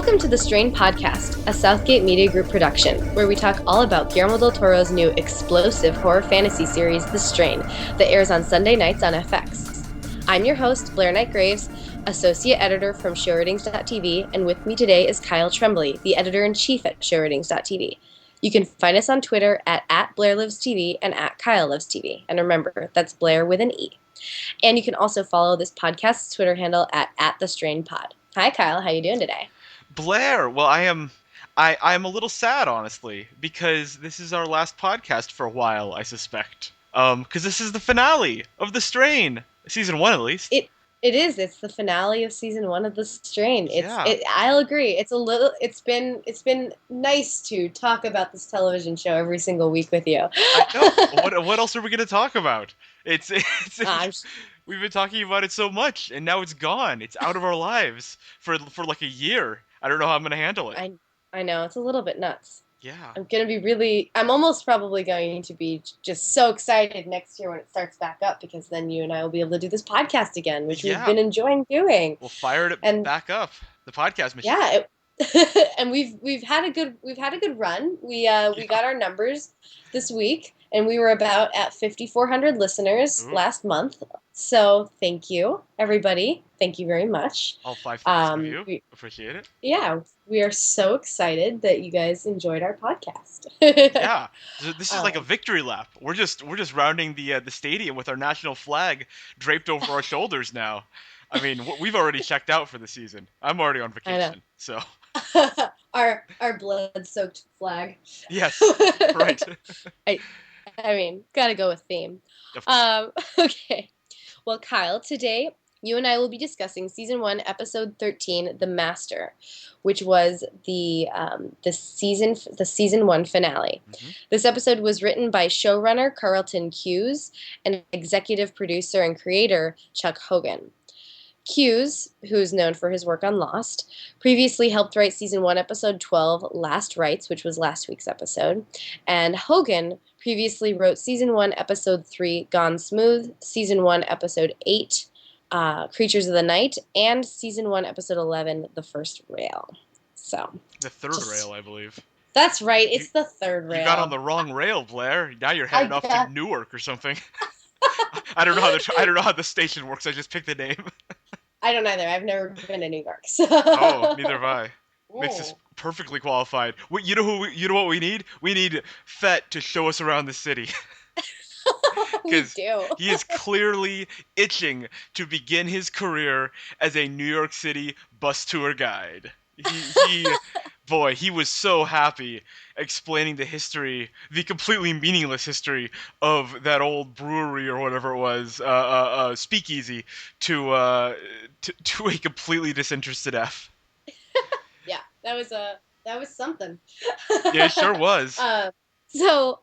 Welcome to the Strain Podcast, a Southgate Media Group production, where we talk all about Guillermo del Toro's new explosive horror fantasy series, The Strain, that airs on Sunday nights on FX. I'm your host, Blair Knight Graves, associate editor from showratings.tv, and with me today is Kyle Tremblay, the editor-in-chief at showratings.tv. You can find us on Twitter at BlairLivesTV and at KyleLivesTV. And remember, that's Blair with an E. And you can also follow this podcast's Twitter handle at TheStrainPod. Hi, Kyle. How you doing today? Blair, well, I am a little sad, honestly, because this is our last podcast for a while, I suspect. Because this is the finale of The Strain, season 1 at least. It is. It's the finale of season 1 of The Strain. Yeah. I'll agree. It's been nice to talk about this television show every single week with you. I know. What else are we going to talk about? It's Gosh. We've been talking about it so much, and now it's gone. It's out of our lives for like a year. I don't know how I'm going to handle it. I know. It's a little bit nuts. Yeah. I'm almost probably going to be just so excited next year when it starts back up, because then you and I will be able to do this podcast again, which we've been enjoying doing. We'll fire it back up, the podcast machine. Yeah, and we've had a good run. We got our numbers this week, and we were about at 5,400 listeners last month. So thank you, everybody. Thank you very much. All 5,000 of you. We appreciate it. Yeah, we are so excited that you guys enjoyed our podcast. Yeah, this is like a victory lap. We're just rounding the stadium with our national flag draped over our shoulders now. I mean, we've already checked out for the season. I'm already on vacation, so. our blood-soaked flag. Yes, right. I mean, gotta go with theme. Okay. Well, Kyle, today you and I will be discussing season 1, episode 13, "The Master," which was the season 1 finale. Mm-hmm. This episode was written by showrunner Carlton Cuse and executive producer and creator Chuck Hogan. Cuse, who's known for his work on Lost, previously helped write season 1, episode 12, "Last Rites," which was last week's episode, and Hogan previously wrote season 1, episode 3, "Gone Smooth," season 1, episode 8, "Creatures of the Night," and season 1, episode 11, "The First Rail." So the third rail, I believe. That's right. It's the third rail. You got on the wrong rail, Blair. Now you're heading off to Newark or something. I don't know how the station works. I just picked the name. I don't either. I've never been to New York. So. Oh, neitder have I. Makes us perfectly qualified. You know what we need? We need Fett to show us around the city. We do. He is clearly itching to begin his career as a New York City bus tour guide. He was so happy explaining the completely meaningless history of that old brewery or whatever it was, Speakeasy, to a completely disinterested F. Yeah, that was something. Yeah, it sure was. So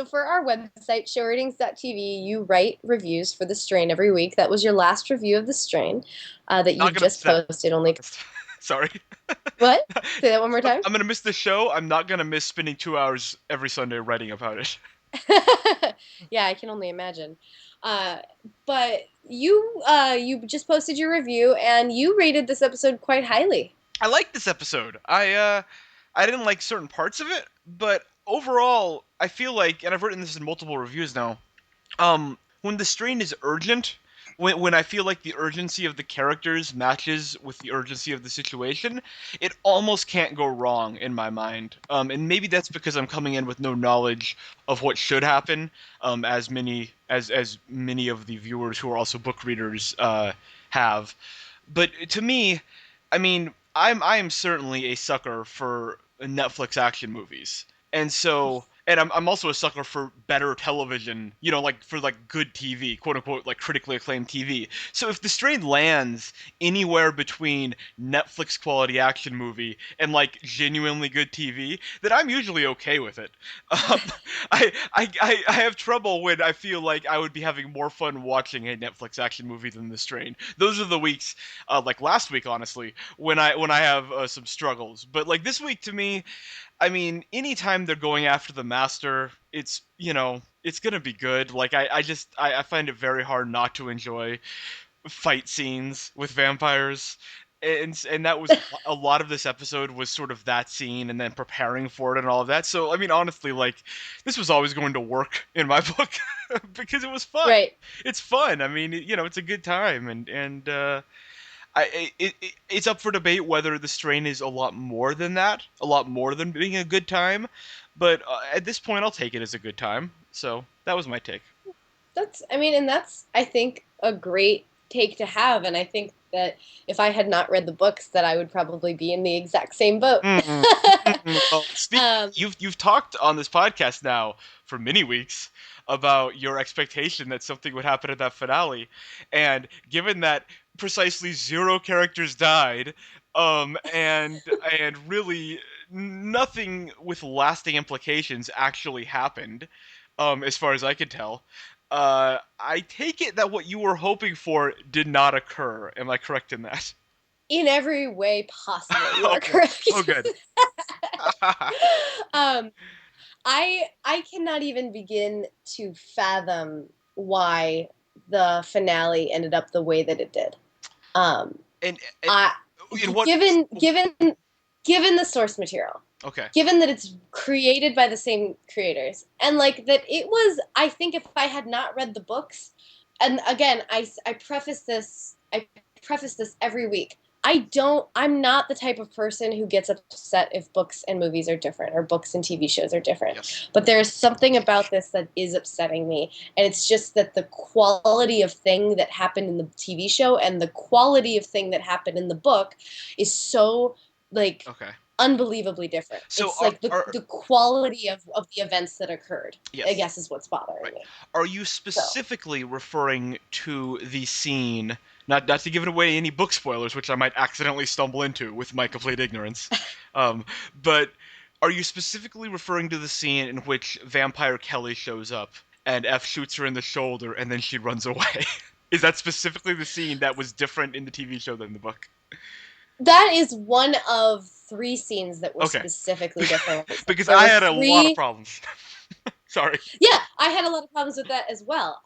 for our website, showratings.tv, you write reviews for The Strain every week. That was your last review of The Strain that you just posted. Sorry. What? Say that one more time. I'm going to miss the show. I'm not going to miss spending 2 hours every Sunday writing about it. Yeah, I can only imagine. But you just posted your review, and you rated this episode quite highly. I liked this episode. I didn't like certain parts of it, but overall, I feel like, and I've written this in multiple reviews now, when The Strain is urgent, when I feel like the urgency of the characters matches with the urgency of the situation, it almost can't go wrong in my mind. And maybe that's because I'm coming in with no knowledge of what should happen, as many of the viewers who are also book readers have. But to me, I mean, I am certainly a sucker for Netflix action movies, and so. And I'm also a sucker for better television, like for like good TV, quote unquote, like critically acclaimed TV. So if The Strain lands anywhere between Netflix quality action movie and like genuinely good TV, then I'm usually okay with it. I have trouble when I feel like I would be having more fun watching a Netflix action movie than The Strain. Those are the weeks, like last week, honestly, when I have some struggles. But like this week, to me, I mean, anytime they're going after the Master, it's gonna be good. Like I find it very hard not to enjoy fight scenes with vampires, and that was a lot of this episode was sort of that scene and then preparing for it and all of that. So I mean, honestly, like this was always going to work in my book because it was fun. Right. It's fun. I mean, it's a good time, and it's up for debate whether the strain is a lot more than that, a lot more than being a good time. But at this point, I'll take it as a good time. So that was my take. That's I think a great take to have, and I think that if I had not read the books, that I would probably be in the exact same boat. Mm-mm. Mm-mm. Well, you've talked on this podcast now for many weeks about your expectation that something would happen at that finale, and given that precisely zero characters died, and really nothing with lasting implications actually happened, as far as I could tell. I take it that what you were hoping for did not occur. Am I correct in that? In every way possible, you are Okay. correct. Oh, good. um, I cannot even begin to fathom why the finale ended up the way that it did. And I in what? given the source material, Okay. given that it's created by the same creators, and like that it was, I think if I had not read the books, and again, I preface this every week. I'm not the type of person who gets upset if books and movies are different or books and TV shows are different. Yes. But there's something about this that is upsetting me. And it's just that the quality of thing that happened in the TV show and the quality of thing that happened in the book is so, like, Okay. unbelievably different. So it's like the quality of the events that occurred, yes. I guess, is what's bothering Right. me. Are you specifically referring to the scene, not to give it away any book spoilers, which I might accidentally stumble into with my complete ignorance, but are you specifically referring to the scene in which Vampire Kelly shows up and F shoots her in the shoulder and then she runs away? Is that specifically the scene that was different in the TV show than the book? That is one of 3 scenes that were Okay. specifically different. Because There I were had a lot of 3 problems. Sorry. Yeah, I had a lot of problems with that as well.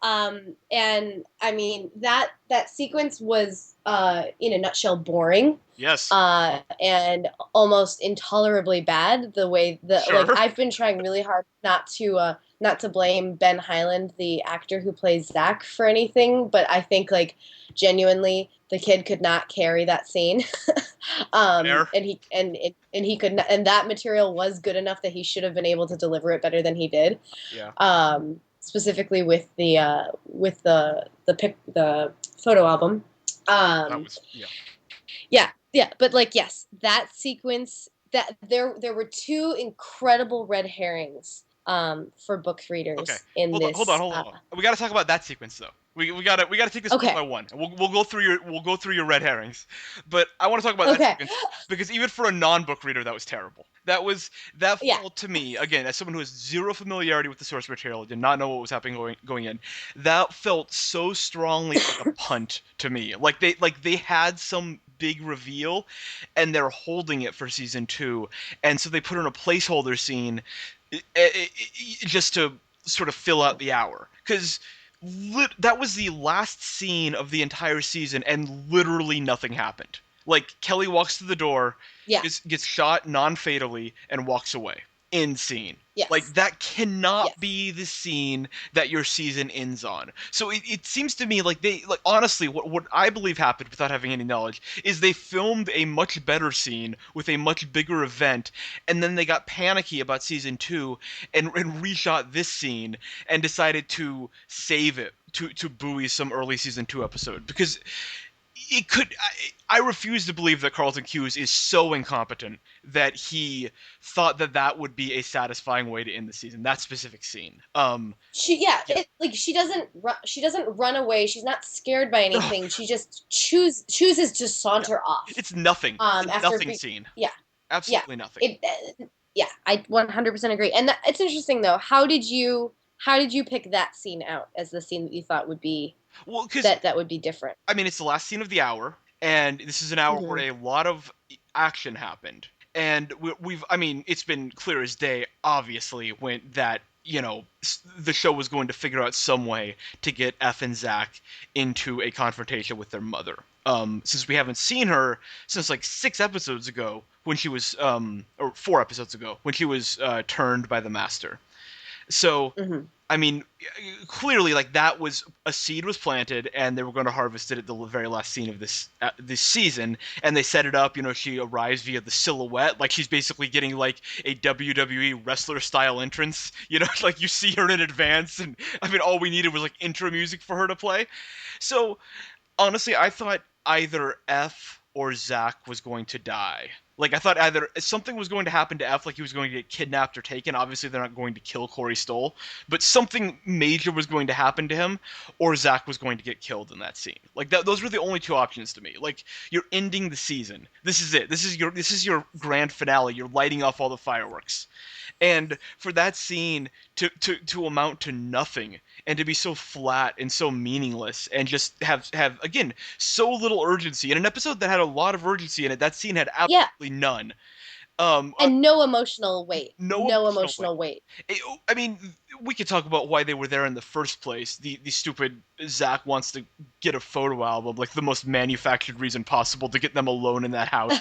And I mean that sequence was, in a nutshell, boring. Yes. And almost intolerably bad. The way that, Sure. like, I've been trying really hard not to blame Ben Highland, the actor who plays Zach, for anything, but I think, like, genuinely the kid could not carry that scene. And he could not, and that material was good enough that he should have been able to deliver it better than he did. Yeah. Specifically with the photo album. That was, Yeah, but, like, yes, that sequence, that there were 2 incredible red herrings for book readers. Okay. In hold this. Hold on. We got to talk about that sequence though. We got to take this one by one. We'll go through your red herrings, but I want to talk about that sequence because even for a non-book reader, that was terrible. That felt to me, again, as someone who has zero familiarity with the source material, did not know what was happening going in. That felt so strongly like a punt to me. Like they had some big reveal, and they're holding it for season 2, and so they put in a placeholder scene just to sort of fill out the hour, because that was the last scene of the entire season, and literally nothing happened. Like, Kelly walks through the door, gets shot non-fatally, and walks away. End scene. Yes. Like, that cannot be the scene that your season ends on. So it seems to me like honestly, what I believe happened, without having any knowledge, is they filmed a much better scene with a much bigger event, and then they got panicky about season 2 and reshot this scene and decided to save it to buoy some early season 2 episode, because it could. I refuse to believe that Carlton Cuse is so incompetent that he thought that would be a satisfying way to end the season. That specific scene. She doesn't run away. She's not scared by anything. She just chooses to saunter off. It's nothing. It's nothing scene. Yeah. Absolutely nothing. I 100% agree. And it's interesting though. How did you pick that scene out as the scene that you thought would be? Well, that would be different. I mean, it's the last scene of the hour, and this is an hour where a lot of action happened, and I mean, it's been clear as day, obviously, that the show was going to figure out some way to get F and Zach into a confrontation with their mother. Since we haven't seen her since like 6 episodes ago when she was, or 4 episodes ago when she was turned by the Master. So, Hmm. I mean, clearly, like that was a seed was planted, and they were going to harvest it at the very last scene of this season. And they set it up. She arrives via the silhouette, like she's basically getting like a WWE wrestler style entrance. Like you see her in advance, and I mean, all we needed was like intro music for her to play. So honestly, I thought either F or Zach was going to die. Like I thought either something was going to happen to F, like he was going to get kidnapped or taken. Obviously, they're not going to kill Corey Stoll, but something major was going to happen to him, or Zach was going to get killed in that scene. Like those were the only two options to me. Like you're ending the season. This is it. This is your grand finale. You're lighting off all the fireworks. And for that scene to amount to nothing and to be so flat and so meaningless and just have again so little urgency in an episode that had a lot of urgency in it, that scene had Yeah, absolutely none. Um, uh, and no emotional weight. no No emotional weight. emotional weight. I mean, we could talk about why they were there in the first place. The stupid Zach wants to get a photo album, like the most manufactured reason possible to get them alone in that house.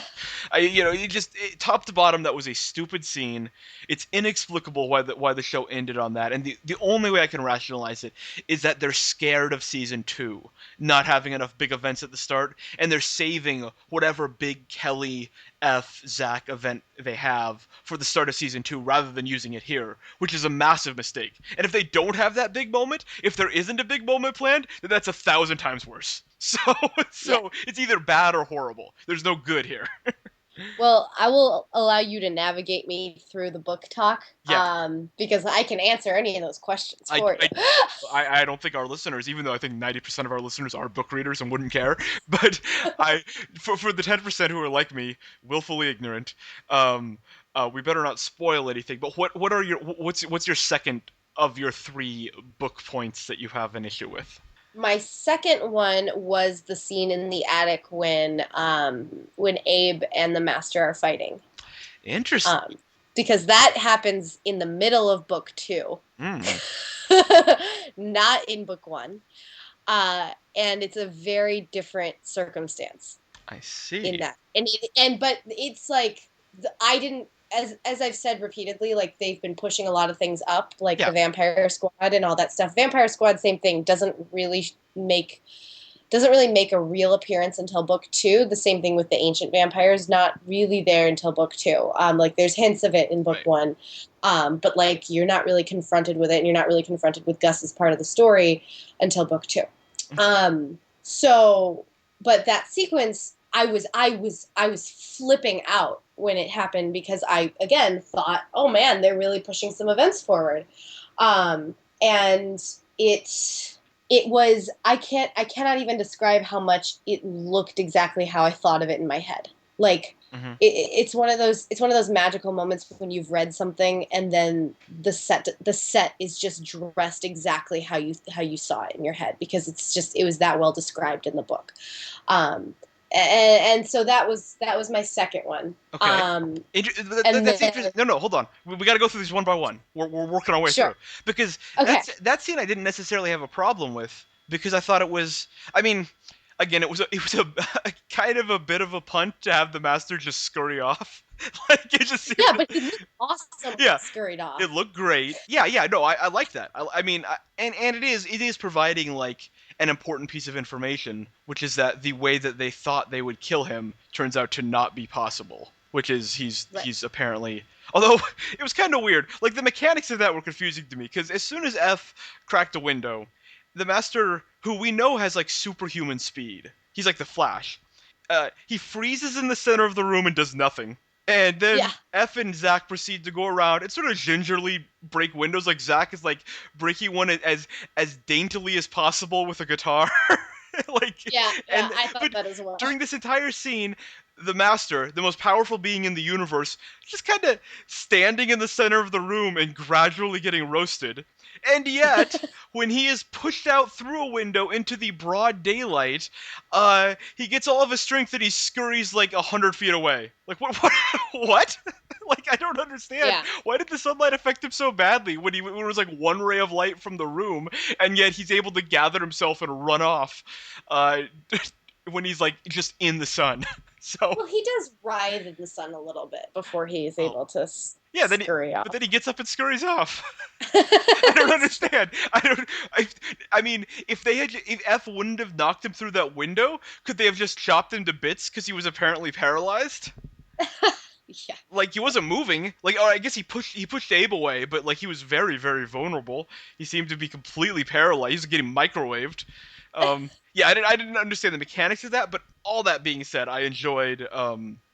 Top to bottom, that was a stupid scene. It's inexplicable why the show ended on that. And the only way I can rationalize it is that they're scared of season 2 not having enough big events at the start, and they're saving whatever big Kelly F Zach event they have for the start of season 2 rather than using it here, which is a massive mistake. And if they don't have that big moment, if there isn't a big moment planned, then that's 1,000 times worse. So Yeah. it's either bad or horrible. There's no good here. Well, I will allow you to navigate me through the book talk, Yeah. because I can answer any of those questions I, for you. I I don't think our listeners, even though I think 90% of our listeners are book readers and wouldn't care, but for the 10% who are like me, willfully ignorant, we better not spoil anything. But what's your second of your 3 book points that you have an issue with? My second one was the scene in the attic when Abe and the Master are fighting, Interesting. um, because that happens in the middle of book 2, Mm, not in book 1, and it's a very different circumstance I in see. that. But it's like I didn't, as I've said repeatedly, like they've been pushing a lot of things up, like Yeah. the Vampire Squad and all that stuff. Vampire Squad, same thing, doesn't really make a real appearance until book 2. The same thing with the ancient vampires, not really there until book 2. Like there's hints of it in book Right. 1, but like you're not really confronted with it, and you're not really confronted with Gus's part of the story until book 2. So, but that sequence, I was flipping out when it happened because I again thought, oh man, they're really pushing some events forward, and it was I cannot even describe how much it looked exactly how I thought of it in my head. Like Hmm. it's one of those magical moments when you've read something and then the set is just dressed exactly how you saw it in your head, because it was that well described in the book. And so that was my second one. Okay. And That's then interesting. No, hold on. We got to go through these one by one. We're working our way sure. through because Okay. that scene I didn't necessarily have a problem with because I thought it was. I mean, again, it was a kind of a bit of a punt to have the Master just scurry off. Like it just seemed, Yeah, but he looked awesome when yeah, he scurried off. it looked great. Yeah. No, I like that. I mean, and it is providing like an important piece of information, which is that the way that they thought they would kill him turns out to not be possible. Which is Right. he's apparently. Although it was kind of weird. Like the mechanics of that were confusing to me because as soon as F cracked a window, the Master, who we know has like superhuman speed, he's like the Flash. He freezes in the center of the room and does nothing. And then Yeah. F and Zach proceed to go around and sort of gingerly break windows. Like Zach is like breaking one as daintily as possible with a guitar. Like Yeah, and I thought but that as well. during this entire scene, the Master, the most powerful being in the universe, just kind of standing in the center of the room and gradually getting roasted. And yet, when he is pushed out through a window into the broad daylight, he gets all of his strength and he scurries like 100 feet away. Like what? What? Like I don't understand. Yeah. Why did the sunlight affect him so badly when it was like one ray of light from the room, and yet he's able to gather himself and run off, uh, when he's like just in the sun. So Well, he does writhe in the sun a little bit before he's oh, able to yeah, scurry but off. then he gets up and scurries off. I don't understand. I mean, if F wouldn't have knocked him through that window, could they have just chopped him to bits because he was apparently paralyzed? Yeah. Like he wasn't moving. Like, oh, I guess he pushed Abe away, but like he was very very vulnerable. He seemed to be completely paralyzed. He was getting microwaved. Yeah, I didn't understand the mechanics of that, but all that being said, I enjoyed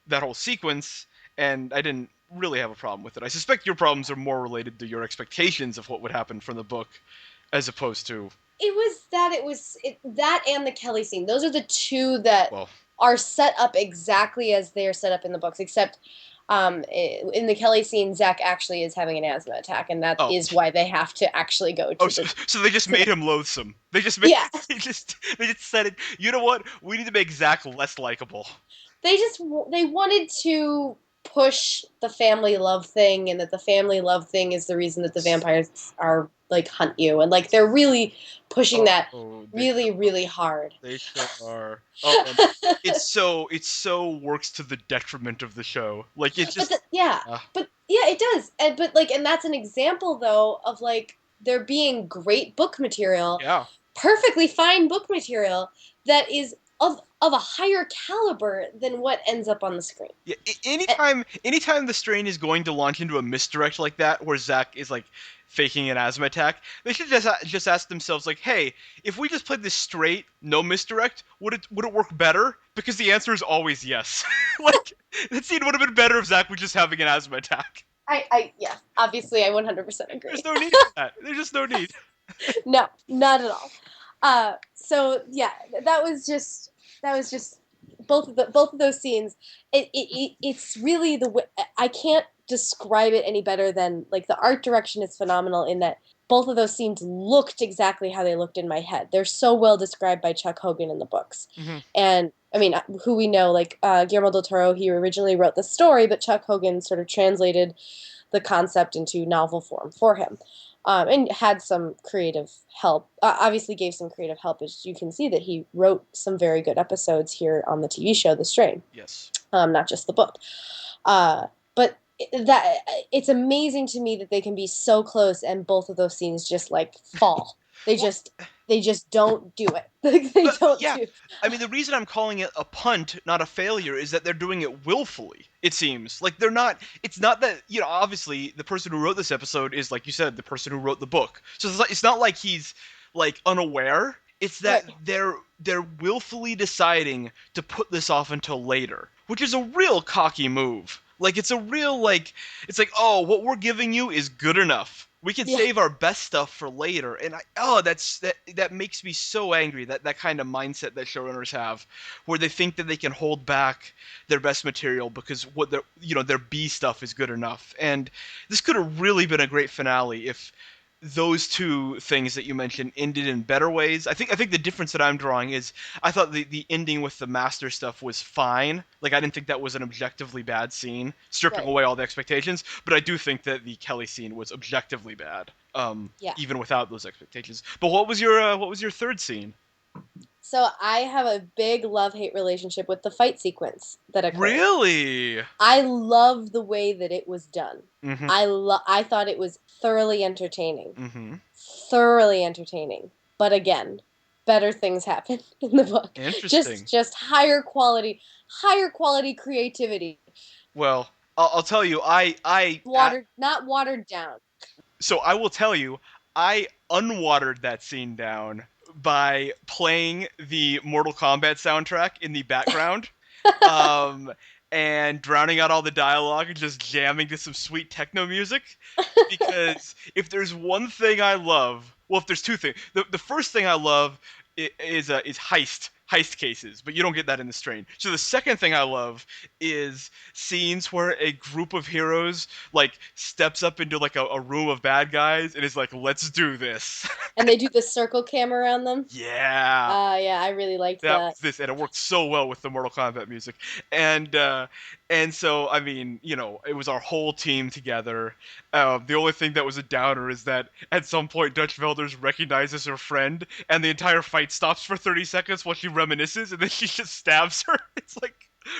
that whole sequence, and I didn't really have a problem with it. I suspect your problems are more related to your expectations of what would happen from the book, as opposed to That and the Kelly scene. Those are the two that well, are set up exactly as they are set up in the books, except in the Kelly scene, Zach actually is having an asthma attack, and that oh, is why they have to actually go oh, to so, the. so they just made him loathsome. They just made Yeah, they just said it. You know what? We need to make Zach less likable. they wanted to push the family love thing, and that the family love thing is the reason that the vampires are like hunt you, and like they're really pushing that Oh, really really hard. they sure are. Oh, and it so works to the detriment of the show. Like it just Yeah, uh, but yeah, it does. And that's an example though of like there being great book material, yeah. perfectly fine book material that is of a higher caliber than what ends up on the screen. Yeah, Eh, anytime the strain is going to launch into a misdirect like that, where Zack is like faking an asthma attack, they should just ask themselves like, hey, if we just played this straight, no misdirect, would it work better? Because the answer is always yes. Like that scene would have been better if Zack was just having an asthma attack. yeah, obviously I 100% There's agree. no need for that. There's just no need. No, not at all. So yeah, that was just both of those scenes. It's really the way I can't describe it any better than like the art direction is phenomenal in that both of those scenes looked exactly how they looked in my head. They're so well described by Chuck Hogan in the books, Mm-hmm. and I mean, who we know, like Guillermo del Toro, he originally wrote the story, but Chuck Hogan sort of translated the concept into novel form for him, and had some creative help. Obviously, gave some creative help, as you can see that he wrote some very good episodes here on the TV show, The Strain, Yes. not just the book. But that it's amazing to me that they can be so close, and both of those scenes just like fall. They Well, just they just don't do it. Like, they don't yeah, do. I mean, the reason I'm calling it a punt, not a failure, is that they're doing it willfully, it seems. Like, they're not, it's not that, obviously, the person who wrote this episode is, like you said, the person who wrote the book. So it's not like he's, like, unaware. It's that Right. they're willfully deciding to put this off until later, which is a real cocky move. Like, it's a real, like, it's like, oh, what we're giving you is good enough. We can Yeah. save our best stuff for later, and that makes me so angry. That kind of mindset that showrunners have, where they think that they can hold back their best material because what their B stuff is good enough. And this could have really been a great finale if those two things that you mentioned ended in better ways. I think the difference that I'm drawing is I thought the ending with the master stuff was fine. Like I didn't think that was an objectively bad scene, stripping Right. away all the expectations. But I do think that the Kelly scene was objectively bad, Yeah. even without those expectations. But what was your third scene? So I have a big love-hate relationship with the fight sequence that occurred. Really? I love the way that it was done. Mm-hmm. I thought it was thoroughly entertaining. Mm-hmm. Thoroughly entertaining. But again, better things happen in the book. Interesting. Just higher quality creativity. Well, I'll tell you, Not watered down. so I will tell you, I unwatered that scene down by playing the Mortal Kombat soundtrack in the background, and drowning out all the dialogue and just jamming to some sweet techno music. Because if there's one thing I love, well, if there's two things, the first thing I love is heist cases, but you don't get that in the strain. So the second thing I love is scenes where a group of heroes like steps up into like a room of bad guys and is like, let's do this. And they do the circle cam around them. Yeah. Yeah, I really liked That that. was this, and it worked so well with the Mortal Kombat music, and uh, and so I mean, it was our whole team together. The only thing that was a downer is that at some point Dutch Velders recognizes her friend, and the entire fight stops for 30 seconds while she reminisces, and then she just stabs her. It's like,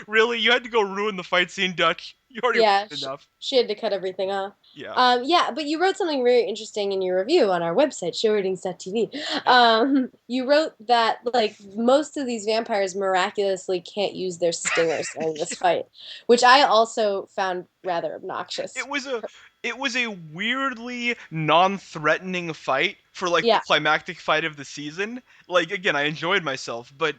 really, you had to go ruin the fight scene, Dutch? You already Yeah, ruined enough. she had to cut everything off. Yeah. Yeah, but you wrote something very interesting in your review on our website, showratings.tv. You wrote that like most of these vampires miraculously can't use their stingers during this fight, which I also found rather obnoxious. It was a it was a weirdly non-threatening fight for like the Yeah, climactic fight of the season. Like again, I enjoyed myself, but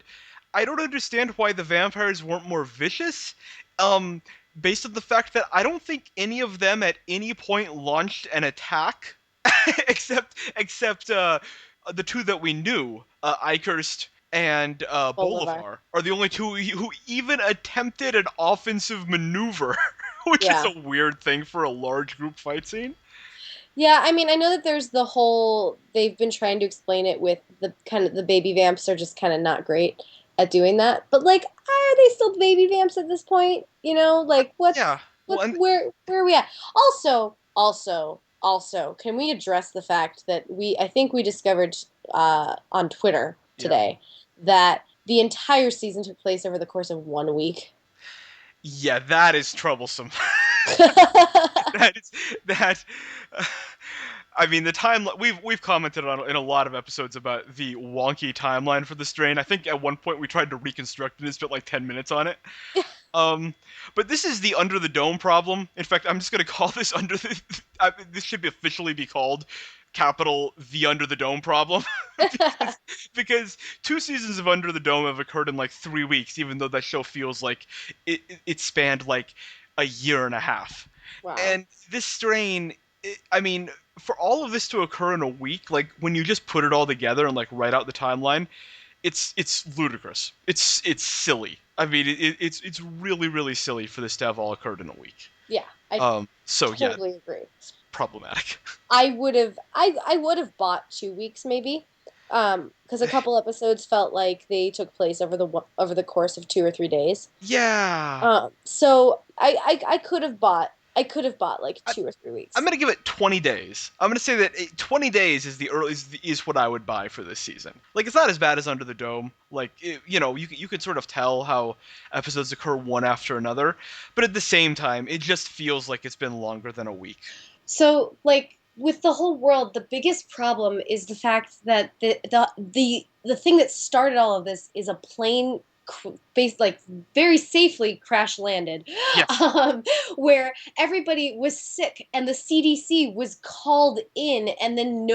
I don't understand why the vampires weren't more vicious. Um Based on the fact that I don't think any of them at any point launched an attack except the two that we knew, Ikerst and Bolivar. Bolivar are the only two who even attempted an offensive maneuver, which is Yeah. a weird thing for a large group fight scene. Yeah, I mean, I know that there's the whole they've been trying to explain it with the kind of the baby vamps are just kind of not great at doing that. But like, are they still baby vamps at this point? You know, like Yeah. Well, and where are we at? Also, can we address the fact that I think we discovered on Twitter yeah. today that the entire season took place over the course of 1 week. Yeah, that is troublesome. that is that I mean, the time we've commented on in a lot of episodes about the wonky timeline for the strain. I think at one point we tried to reconstruct it and spent like 10 minutes on it. Um, but this is the under the dome problem. In fact, I'm just gonna call this this should officially be called capital the under the dome problem because 2 seasons of Under the Dome have occurred in like 3 weeks, even though that show feels like it spanned like a year and a half. Wow. And this strain, I mean, for all of this to occur in a week, like when you just put it all together and like write out the timeline, it's ludicrous. It's silly. I mean, it's really really silly for this to have all occurred in a week. Yeah, I So yeah, totally agree. it's problematic. I would have bought 2 weeks maybe, because a couple episodes felt like they took place over the course of 2 or 3 days. Yeah. So I could have bought like 2 or 3 weeks. I'm gonna give it 20 days. I'm gonna say that 20 days is the earliest is what I would buy for this season. Like it's not as bad as Under the Dome. Like you could sort of tell how episodes occur one after another, but at the same time, it just feels like it's been longer than a week. So like with the whole world, the biggest problem is the fact that the thing that started all of this is a plane based like very safely crash landed, Yeah. where everybody was sick and the CDC was called in, and then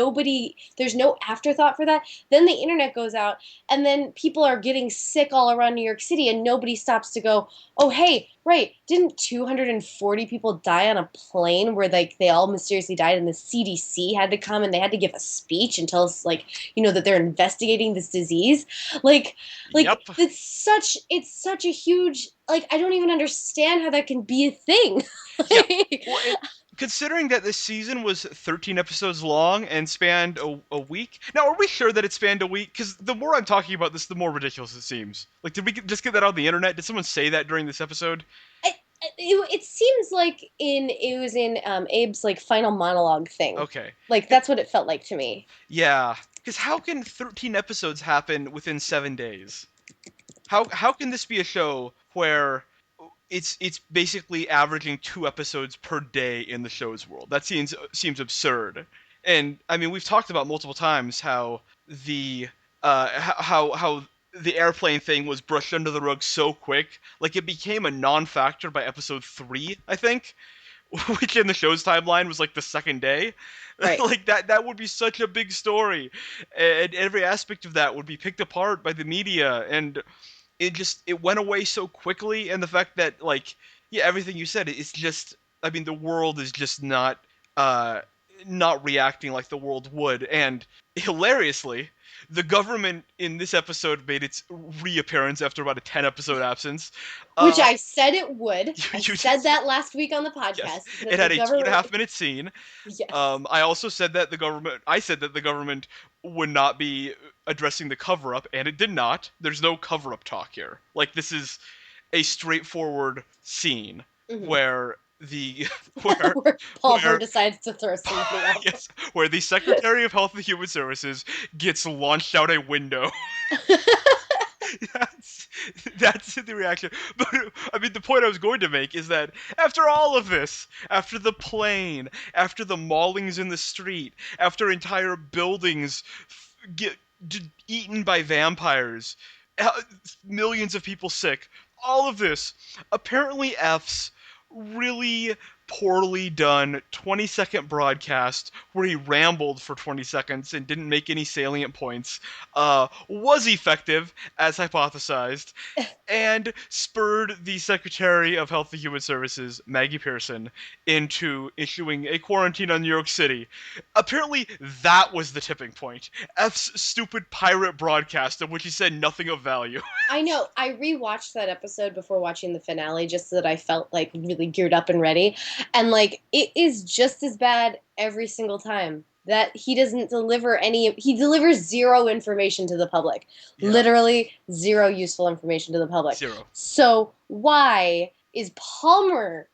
there's no afterthought for that. Then the internet goes out, and then people are getting sick all around New York City, and nobody stops to go, oh hey, right, didn't 240 people die on a plane where like they all mysteriously died, and the CDC had to come and they had to give a speech and tell us like that they're investigating this disease, like Yep. it's such a huge, like, I don't even understand how that can be a thing. Yeah. Well, considering that this season was 13 episodes long and spanned a week. Now, are we sure that it spanned a week? Because the more I'm talking about this, the more ridiculous it seems. Like, did we just get that on the internet? Did someone say that during this episode? It seems like it was in Abe's like final monologue thing. Okay. Like that's what it felt like to me. Yeah. Because how can 13 episodes happen within 7 days? How can this be a show where it's basically averaging 2 episodes per day in the show's world? That seems absurd. And I mean, we've talked about multiple times how how the airplane thing was brushed under the rug so quick, like it became a non-factor by episode 3, I think, which in the show's timeline was like the second day. Right. Like that would be such a big story, and every aspect of that would be picked apart by the media, and it went away so quickly. And the fact that like, yeah, everything you said, it's just, I mean, the world is just not not reacting like the world would. And hilariously, the government in this episode made its reappearance after about a 10-episode absence. Which I said it would. I You said that last week on the yes, podcast. That it had the a government... 2.5 minute scene. Yes. I also said that I said that the government would not be addressing the cover up, and it did not. There's no cover up talk here. Like, this is a straightforward scene where the where Palmer decides to throw something out. Yes, where the Secretary of Health and Human Services gets launched out a window. That's the reaction. But I mean, the point I was going to make is that after all of this, after the plane, after the maulings in the street, after entire buildings get eaten by vampires, millions of people sick, all of this, apparently F's really poorly done 20-second broadcast where he rambled for 20 seconds and didn't make any salient points was effective, as hypothesized, and spurred the Secretary of Health and Human Services, Maggie Pearson, into issuing a quarantine on New York City. Apparently, that was the tipping point. F's stupid pirate broadcast in which he said nothing of value. I know. I rewatched that episode before watching the finale just so that I felt like really geared up and ready. And like, it is just as bad every single time. That he doesn't deliver he delivers zero information to the public. Yeah. Literally zero useful information to the public. Zero. So why is Palmer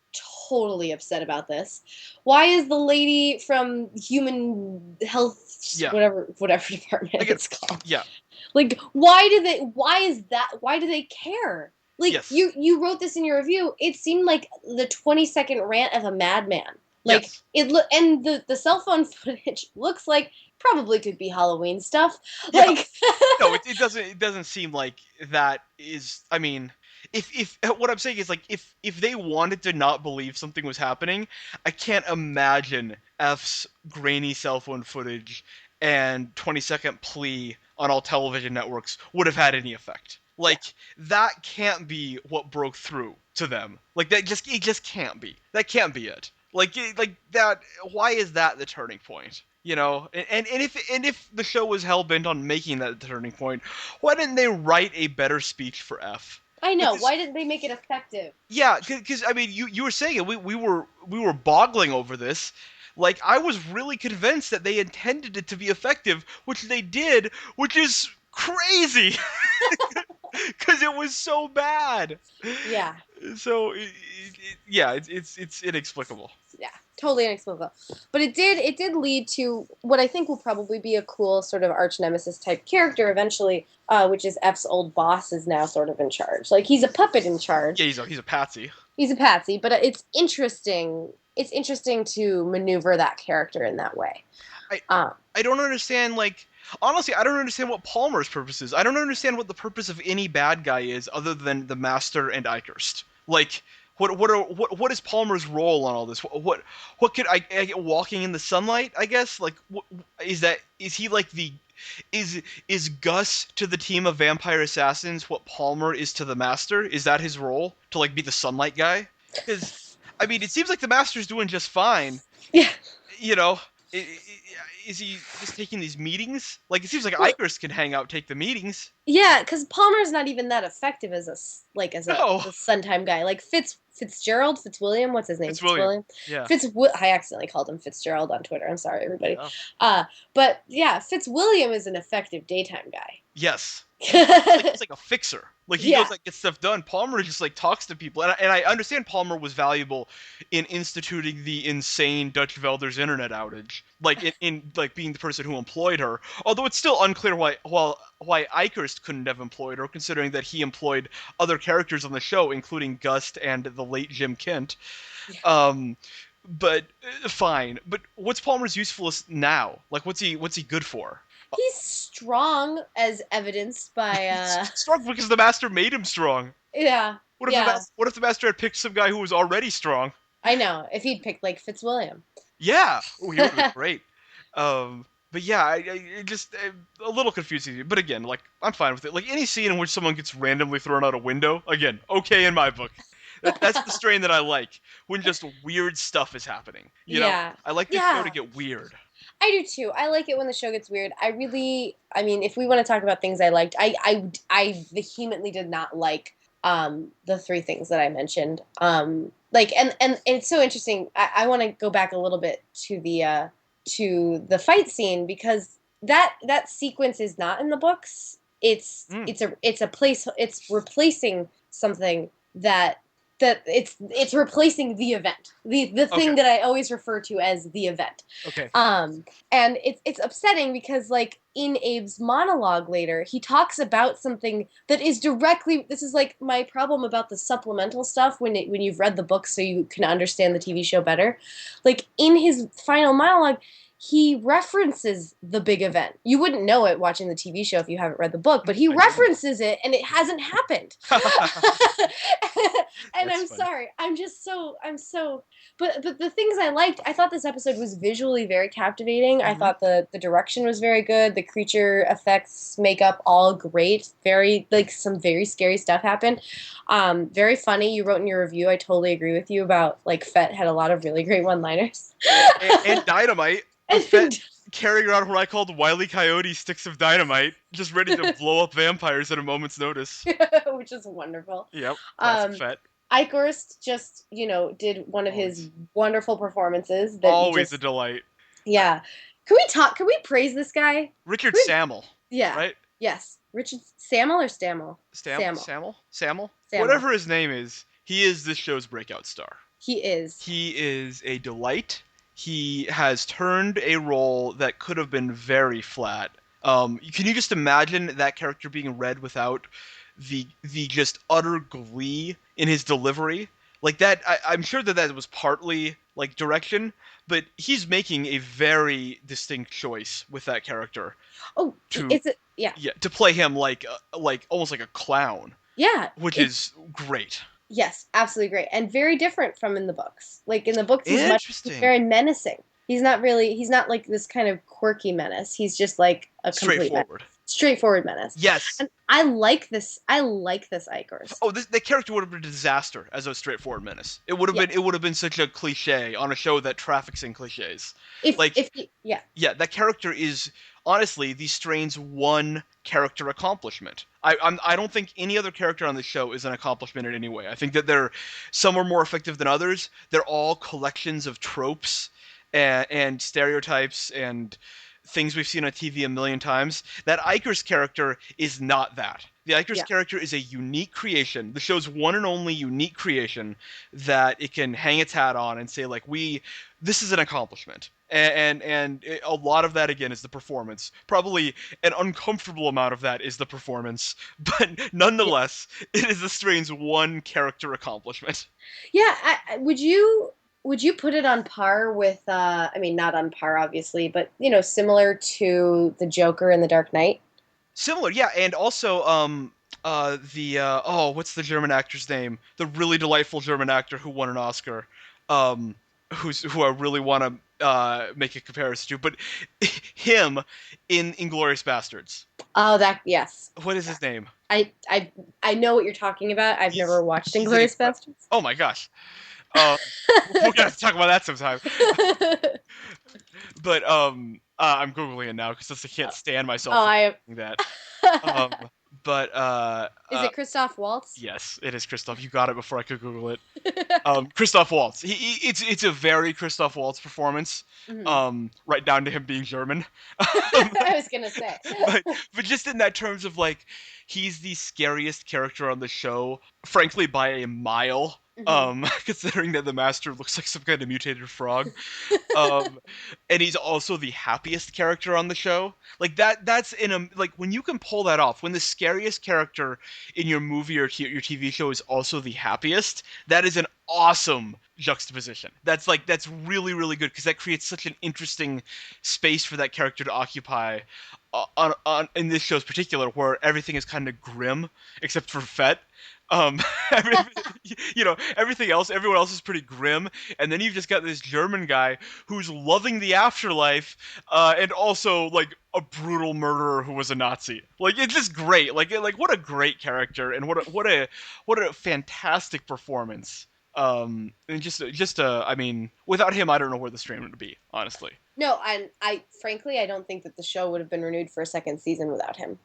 totally upset about this? Why is the lady from Human Health, whatever department it's called? Yeah. Like, why do they care? Like, yes. you wrote this in your review. It seemed like the 20-second rant of a madman. Like, yes. And the cell phone footage looks like probably could be Halloween stuff. Yeah. Like, no, it doesn't seem like that is. I mean, if what I'm saying is, like, if they wanted to not believe something was happening, I can't imagine F's grainy cell phone footage and 20-second plea on all television networks would have had any effect. Like, that can't be what broke through to them. Like, it just can't be. That can't be it. Like that. Why is that the turning point? You know, and if the show was hell bent on making that the turning point, why didn't they write a better speech for F? I know. Why didn't they make it effective? Yeah, because I mean, you were saying it. We were boggling over this. Like, I was really convinced that they intended it to be effective, which they did, which is crazy. Because it was so bad. Yeah. So, it's inexplicable. Yeah, totally inexplicable. But it did lead to what I think will probably be a cool sort of arch nemesis type character eventually, which is F's old boss is now sort of in charge. Like, he's a puppet in charge. Yeah, he's a patsy. He's a patsy, but it's interesting. It's interesting to maneuver that character in that way. I don't understand, like... Honestly, I don't understand what Palmer's purpose is. I don't understand what the purpose of any bad guy is other than the Master and Eichhorst. Like, what is Palmer's role on all this? What could I get walking in the sunlight, I guess? Like, is he like is Gus to the team of vampire assassins what Palmer is to the Master? Is that his role? To, like, be the sunlight guy? Because, I mean, it seems like the Master's doing just fine. Yeah. You know, is he just taking these meetings? Like, it seems like Eichhorst can hang out, take the meetings. Yeah, because Palmer's not even that effective as a Suntime guy. Like Fitzwilliam, what's his name? Fitzwilliam. Yeah. I accidentally called him Fitzgerald on Twitter. I'm sorry, everybody. Oh. But yeah, Fitzwilliam is an effective daytime guy. Yes. It's like a fixer. Like, he goes, like, gets stuff done. Palmer just, like, talks to people. And I understand Palmer was valuable in instituting the insane Dutch Velders internet outage. Like, in like, being the person who employed her. Although it's still unclear why Eichhorst couldn't have employed her, considering that he employed other characters on the show, including Gust and the late Jim Kent. Yeah. But fine. But what's Palmer's usefulness now? Like, what's he good for? He's strong, as evidenced by... strong because the Master made him strong. Yeah. What if the Master had picked some guy who was already strong? I know. If he'd picked, like, Fitzwilliam. Yeah. Oh, he would have been great. But yeah, I just a little confusing. But again, like, I'm fine with it. Like, any scene in which someone gets randomly thrown out a window, again, okay in my book. That's the strain that I like when just weird stuff is happening. Yeah. I like the show to Yeah. get weird. I do too. I like it when the show gets weird. I mean, if we want to talk about things I liked, I vehemently did not like the three things that I mentioned. Like, and it's so interesting. I want to go back a little bit to the fight scene because that sequence is not in the books. Mm, It's a place. It's replacing something that it's replacing the event, the okay. thing that I always refer to as the event. Okay. And it's upsetting because like in Abe's monologue later, he talks about something that is directly. This is like my problem about the supplemental stuff when you've read the book so you can understand the TV show better. Like in his final monologue, he references the big event. You wouldn't know it watching the TV show if you haven't read the book, but he I didn't. references it and it hasn't happened. And That's I'm funny. sorry. I'm so but the things I liked, I thought this episode was visually very captivating. I Hmm. thought the direction was very good. The creature effects, makeup, all great. Very like some very scary stuff happened. Very funny. You wrote in your review. I totally agree with you about like Fett had a lot of really great one-liners. And Dynamite, a Fett And carrying around what I called Wile E. Coyote sticks of dynamite, just ready to blow up vampires at a moment's notice. which is wonderful. Yep, classic Um, Fett. Icorst just, did one of his Always, wonderful performances that you always a just, delight. yeah. Can we talk? Can we praise this guy? Richard Can we, Sammel, yeah. right? Yes. Richard Samuel or Stammel? Samuel. Sammel? Samuel. Whatever his name is, he is this show's breakout star. He is. He is a delight. He has turned a role that could have been very flat. Can you just imagine that character being read without the just utter glee in his delivery? Like that, I'm sure that was partly like direction, but he's making a very distinct choice with that character Oh, to it's a, yeah. yeah to play him like almost like a clown, Yeah. which It's is great. yes, absolutely great. And very different from in the books. Like in the books he's Interesting. very menacing. He's not like this kind of quirky menace. He's just like a complete menace. Straightforward. Straightforward menace. Yes. And I like this Icarus. Oh, that character would have been a disaster as a straightforward menace. It Yes. would have been such a cliche on a show that traffics in cliches. Like, Yeah. yeah, that character is honestly the strain's one character accomplishment. I don't think any other character on the show is an accomplishment in any way. I think that some are more effective than others. They're all collections of tropes and stereotypes and things we've seen on TV a million times. That Icarus character is not that. The Icarus Yeah. character is a unique creation, the show's one and only unique creation that it can hang its hat on and say like this is an accomplishment. And a lot of that again is the performance. Probably an uncomfortable amount of that is the performance, but Yeah. nonetheless, it is the strain's one character accomplishment. Yeah, would you put it on par with I mean not on par obviously, but similar to the Joker in The Dark Knight? Similar, yeah, and also what's the German actor's name? The really delightful German actor who won an Oscar, um, who I really want to make a comparison to, but him in Inglorious Bastards. Oh, that yes. What is Yeah. his name? I know what you're talking about. I've He's never watched he's an Inglourious incredible. Bastards. Oh my gosh. Uh, we're gonna have to talk about that sometime. But I'm googling it now because I can't stand myself Oh, for I doing that. Um, but is it Christoph Waltz? yes, it is Christoph. You got it before I could Google it. Christoph Waltz. It's a very Christoph Waltz performance. Mhm. Right down to him being German. I was gonna say. but but just in that terms of like, he's the scariest character on the show, frankly by a mile. Mhm. Considering that the master looks like some kind of mutated frog. Um, and he's also the happiest character on the show. Like that's in a like when you can pull that off, when the scariest character in your movie or your TV show is also the happiest, that is an awesome juxtaposition. That's really really good because that creates such an interesting space for that character to occupy. In this show's particular, where everything is kind of grim except for Fett. Um, every, everything else, everyone else is pretty grim, and then you've just got this German guy who's loving the afterlife, and also like a brutal murderer who was a Nazi. Like it's just great. Like what a great character, and what a fantastic performance. And I mean, without him, I don't know where the strain would be, honestly. No, and I frankly I don't think that the show would have been renewed for a second season without him.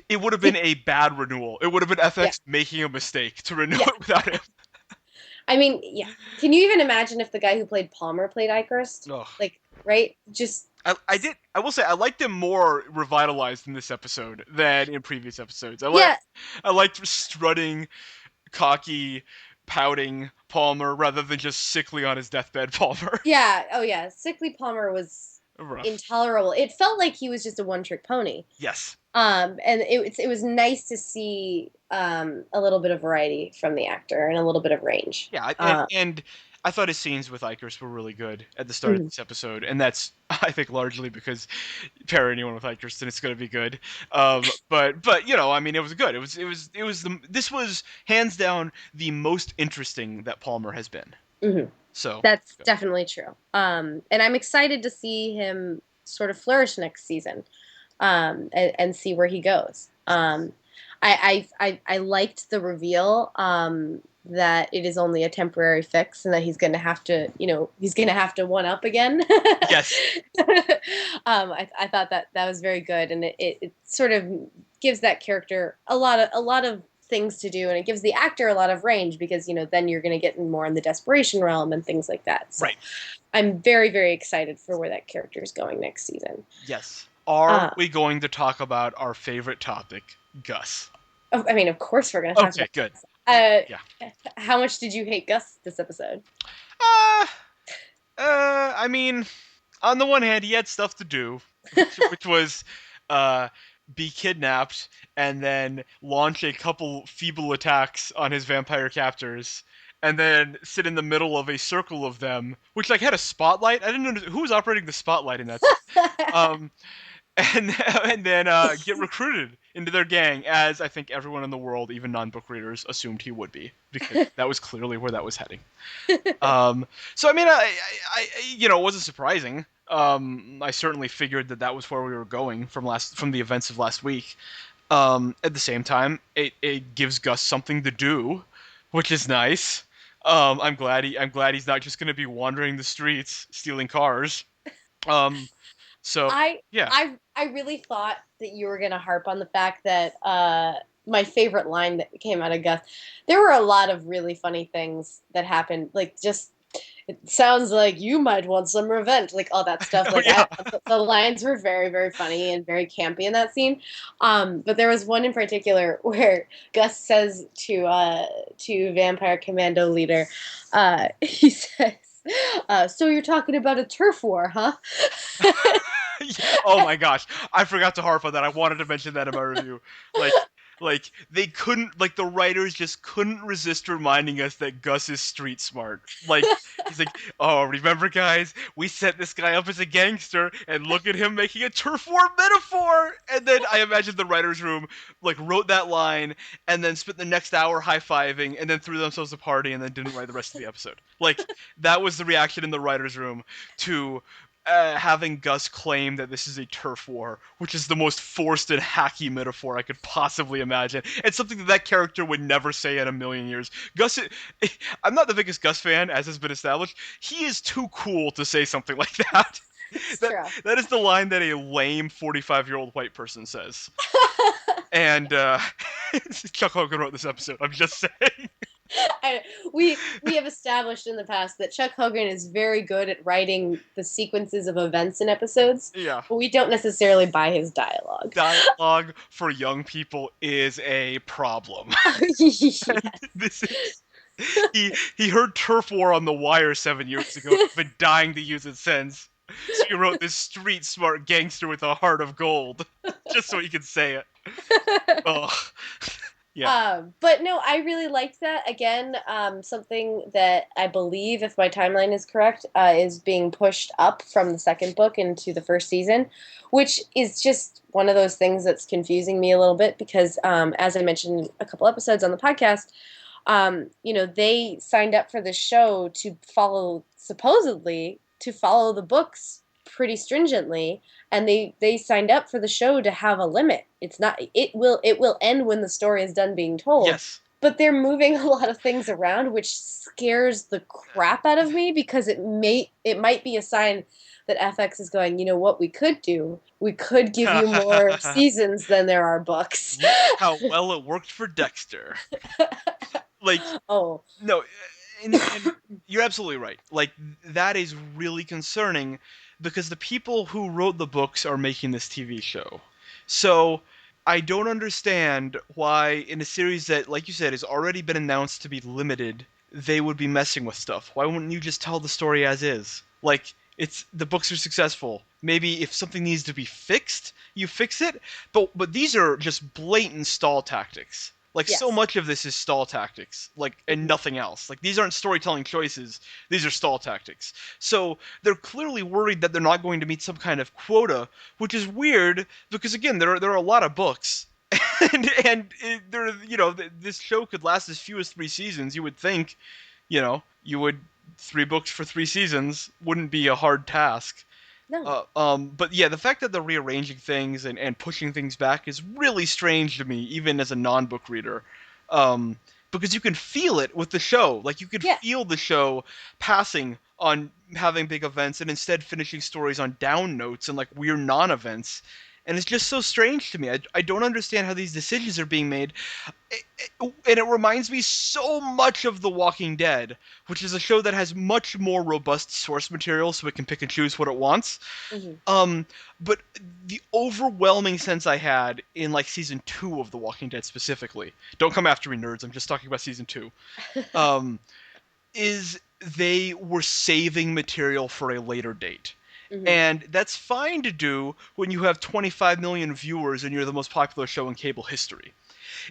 It would have been a bad renewal. It would have been Yeah, FX making a mistake to renew yeah. it without him. I mean, yeah. Can you even imagine if the guy who played Palmer played Icarus? Ugh. Like, right? Just I will say I liked him more revitalized in this episode than in previous episodes. yeah, I liked strutting, cocky, pouting Palmer rather than just sickly on his deathbed Palmer. yeah. Oh yeah, Sickly Palmer was Rough. intolerable. It felt like he was just a one-trick pony. Yes. And it was nice to see a little bit of variety from the actor and a little bit of range. Yeah, and I thought his scenes with Icarus were really good at the start of Mhm. this episode, and that's I think largely because pair anyone with Icarus and it's going to be good. But I mean, it was good. This was hands down the most interesting that Palmer has been. Mhm. So That's good. definitely true. And I'm excited to see him sort of flourish next season, and see where he goes. I liked the reveal that it is only a temporary fix and that he's going to have to, he's going to have to one up again. Yes. I thought that was very good, and it sort of gives that character a lot of things to do, and it gives the actor a lot of range because then you're going to get more in the desperation realm and things like that. So Right. I'm very very excited for where that character is going next season. Yes. Are Uh, we going to talk about our favorite topic, Gus? I mean, of course we're going to talk Okay, about. good. Yeah. How much did you hate Gus this episode? Uh, I mean, on the one hand, he had stuff to do, which was uh, be kidnapped and then launch a couple feeble attacks on his vampire captors, and then sit in the middle of a circle of them, which like had a spotlight. I didn't know who was operating the spotlight in that. Um, and then get recruited into their gang, as I think everyone in the world, even non-book readers, assumed he would be, because that was clearly where that was heading. So I mean, it wasn't surprising. I certainly figured that was where we were going from the events of last week. At the same time, it gives Gus something to do, which is nice. I'm glad he's not just going to be wandering the streets stealing cars. So I yeah. I really thought that you were gonna harp on the fact that my favorite line that came out of Gus. There were a lot of really funny things that happened. Like just it sounds like you might want some revenge, like all that stuff. Oh Like yeah. the lines were very very funny and very campy in that scene. But there was one in particular where Gus says to Vampire Commando leader, he says. So you're talking about a turf war, huh? Oh my gosh, I forgot to harp on that. I wanted to mention that in my review. Like they couldn't, like the writers just couldn't resist reminding us that Gus is street smart. Like he's like, oh, remember guys, we set this guy up as a gangster, and look at him making a turf war metaphor. And then I imagine the writers' room like wrote that line, and then spent the next hour high fiving, and then threw themselves a party, and then didn't write the rest of the episode. Like that was the reaction in the writers' room to having Gus claim that this is a turf war, which is the most forced and hacky metaphor I could possibly imagine. It's something that character would never say in a million years. I'm not the biggest Gus fan, as has been established. He is too cool to say something like that. It's that true. that is the line that a lame 45-year-old white person says. And Chuck Hogan wrote this episode. I'm just saying. We have established in the past that Chuck Hogan is very good at writing the sequences of events in episodes, Yeah. but we don't necessarily buy his dialogue. Dialogue for young people is a problem. Yeah. This is he heard turf war on The Wire 7 years ago. He's been dying to use it since. So he wrote this street smart gangster with a heart of gold, just so he could say it. Ugh. Yeah. But no, I really liked that. Again, something that I believe, if my timeline is correct, is being pushed up from the second book into the first season, which is just one of those things that's confusing me a little bit because, as I mentioned a couple episodes on the podcast, they signed up for the show to follow, supposedly, to follow the books pretty stringently, and they signed up for the show to have a limit. It's not it will end when the story is done being told. Yes. But they're moving a lot of things around, which scares the crap out of me because it might be a sign that FX is going, you know what we could do? We could give you more seasons than there are books. Look how well it worked for Dexter. Like, Oh, no, and you're absolutely right. Like, that is really concerning because the people who wrote the books are making this TV show. So, I don't understand why in a series that, like you said, has already been announced to be limited, they would be messing with stuff. Why wouldn't you just tell the story as is? Like, it's the books are successful. Maybe if something needs to be fixed, you fix it. But these are just blatant stall tactics. Like, so yes. much of this is stall tactics, like, and nothing else. Like, these aren't storytelling choices, these are stall tactics. So they're clearly worried that they're not going to meet some kind of quota, which is weird because, again, there are a lot of books. This show could last as few as 3 seasons. You would think, you would 3 books for 3 seasons wouldn't be a hard task. No. But yeah, the fact that they're rearranging things and pushing things back is really strange to me, even as a non-book reader. Um, because you can feel it with the show. Like, you could Yeah. feel the show passing on having big events and instead finishing stories on down notes and, like, weird non-events. And it's just so strange to me. I don't understand how these decisions are being made. And it reminds me so much of The Walking Dead, which is a show that has much more robust source material so it can pick and choose what it wants. Hmm. Um, but the overwhelming sense I had in, like, season 2 of The Walking Dead specifically, don't come after me, nerds, I'm just talking about season 2, um, is they were saving material for a later date. Hmm. And that's fine to do when you have 25 million viewers and you're the most popular show in cable history.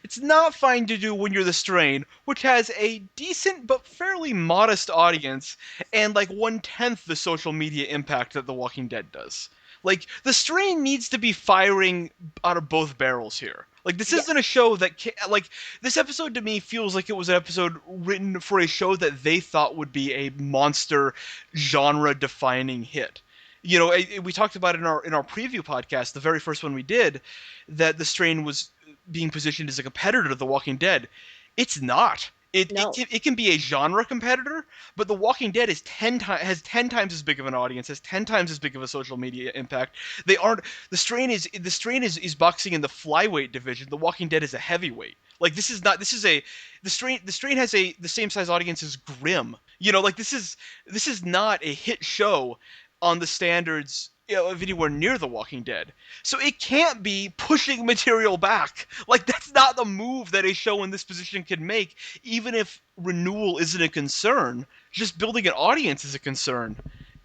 It's not fine to do when you're The Strain, which has a decent but fairly modest audience and like 1/10 the social media impact that The Walking Dead does. Like, The Strain needs to be firing out of both barrels here. Like, this Yeah. isn't a show that like, this episode to me feels like it was an episode written for a show that they thought would be a monster genre defining hit. We talked about it in our preview podcast, the very first one we did, that The Strain was being positioned as a competitor to The Walking Dead. It's not. No. It can be a genre competitor, but The Walking Dead has 10 times as big of an audience, has 10 times as big of a social media impact. They aren't. The Strain is boxing in the flyweight division. The Walking Dead is a heavyweight. Like, this is not. This is a the Strain has the same size audience as Grimm. Like, this is not a hit show on the standards of anywhere near The Walking Dead. So it can't be pushing material back. Like, that's not the move that a show in this position can make, even if renewal isn't a concern. Just building an audience is a concern.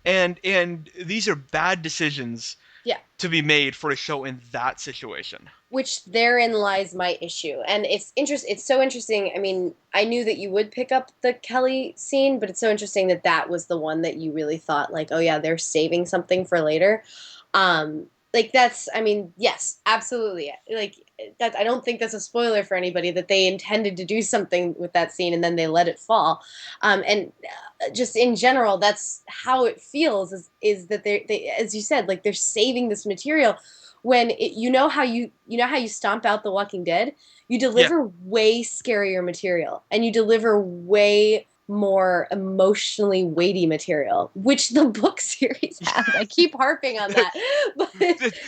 And these are bad decisions Yeah. to be made for a show in that situation. Which therein lies my issue. And it's so interesting. I mean, I knew that you would pick up the Kelly scene, but it's so interesting that that was the one that you really thought like, oh yeah, they're saving something for later. Like, that's, I mean, yes, absolutely. Like, that, I don't think that's a spoiler for anybody that they intended to do something with that scene and then they let it fall. And just in general, that's how it feels, is that they, as you said, like, they're saving this material when you know how you stomp out The Walking Dead, you Yeah. deliver way scarier material and you deliver way more emotionally weighty material, which the book series has. I keep harping on that, but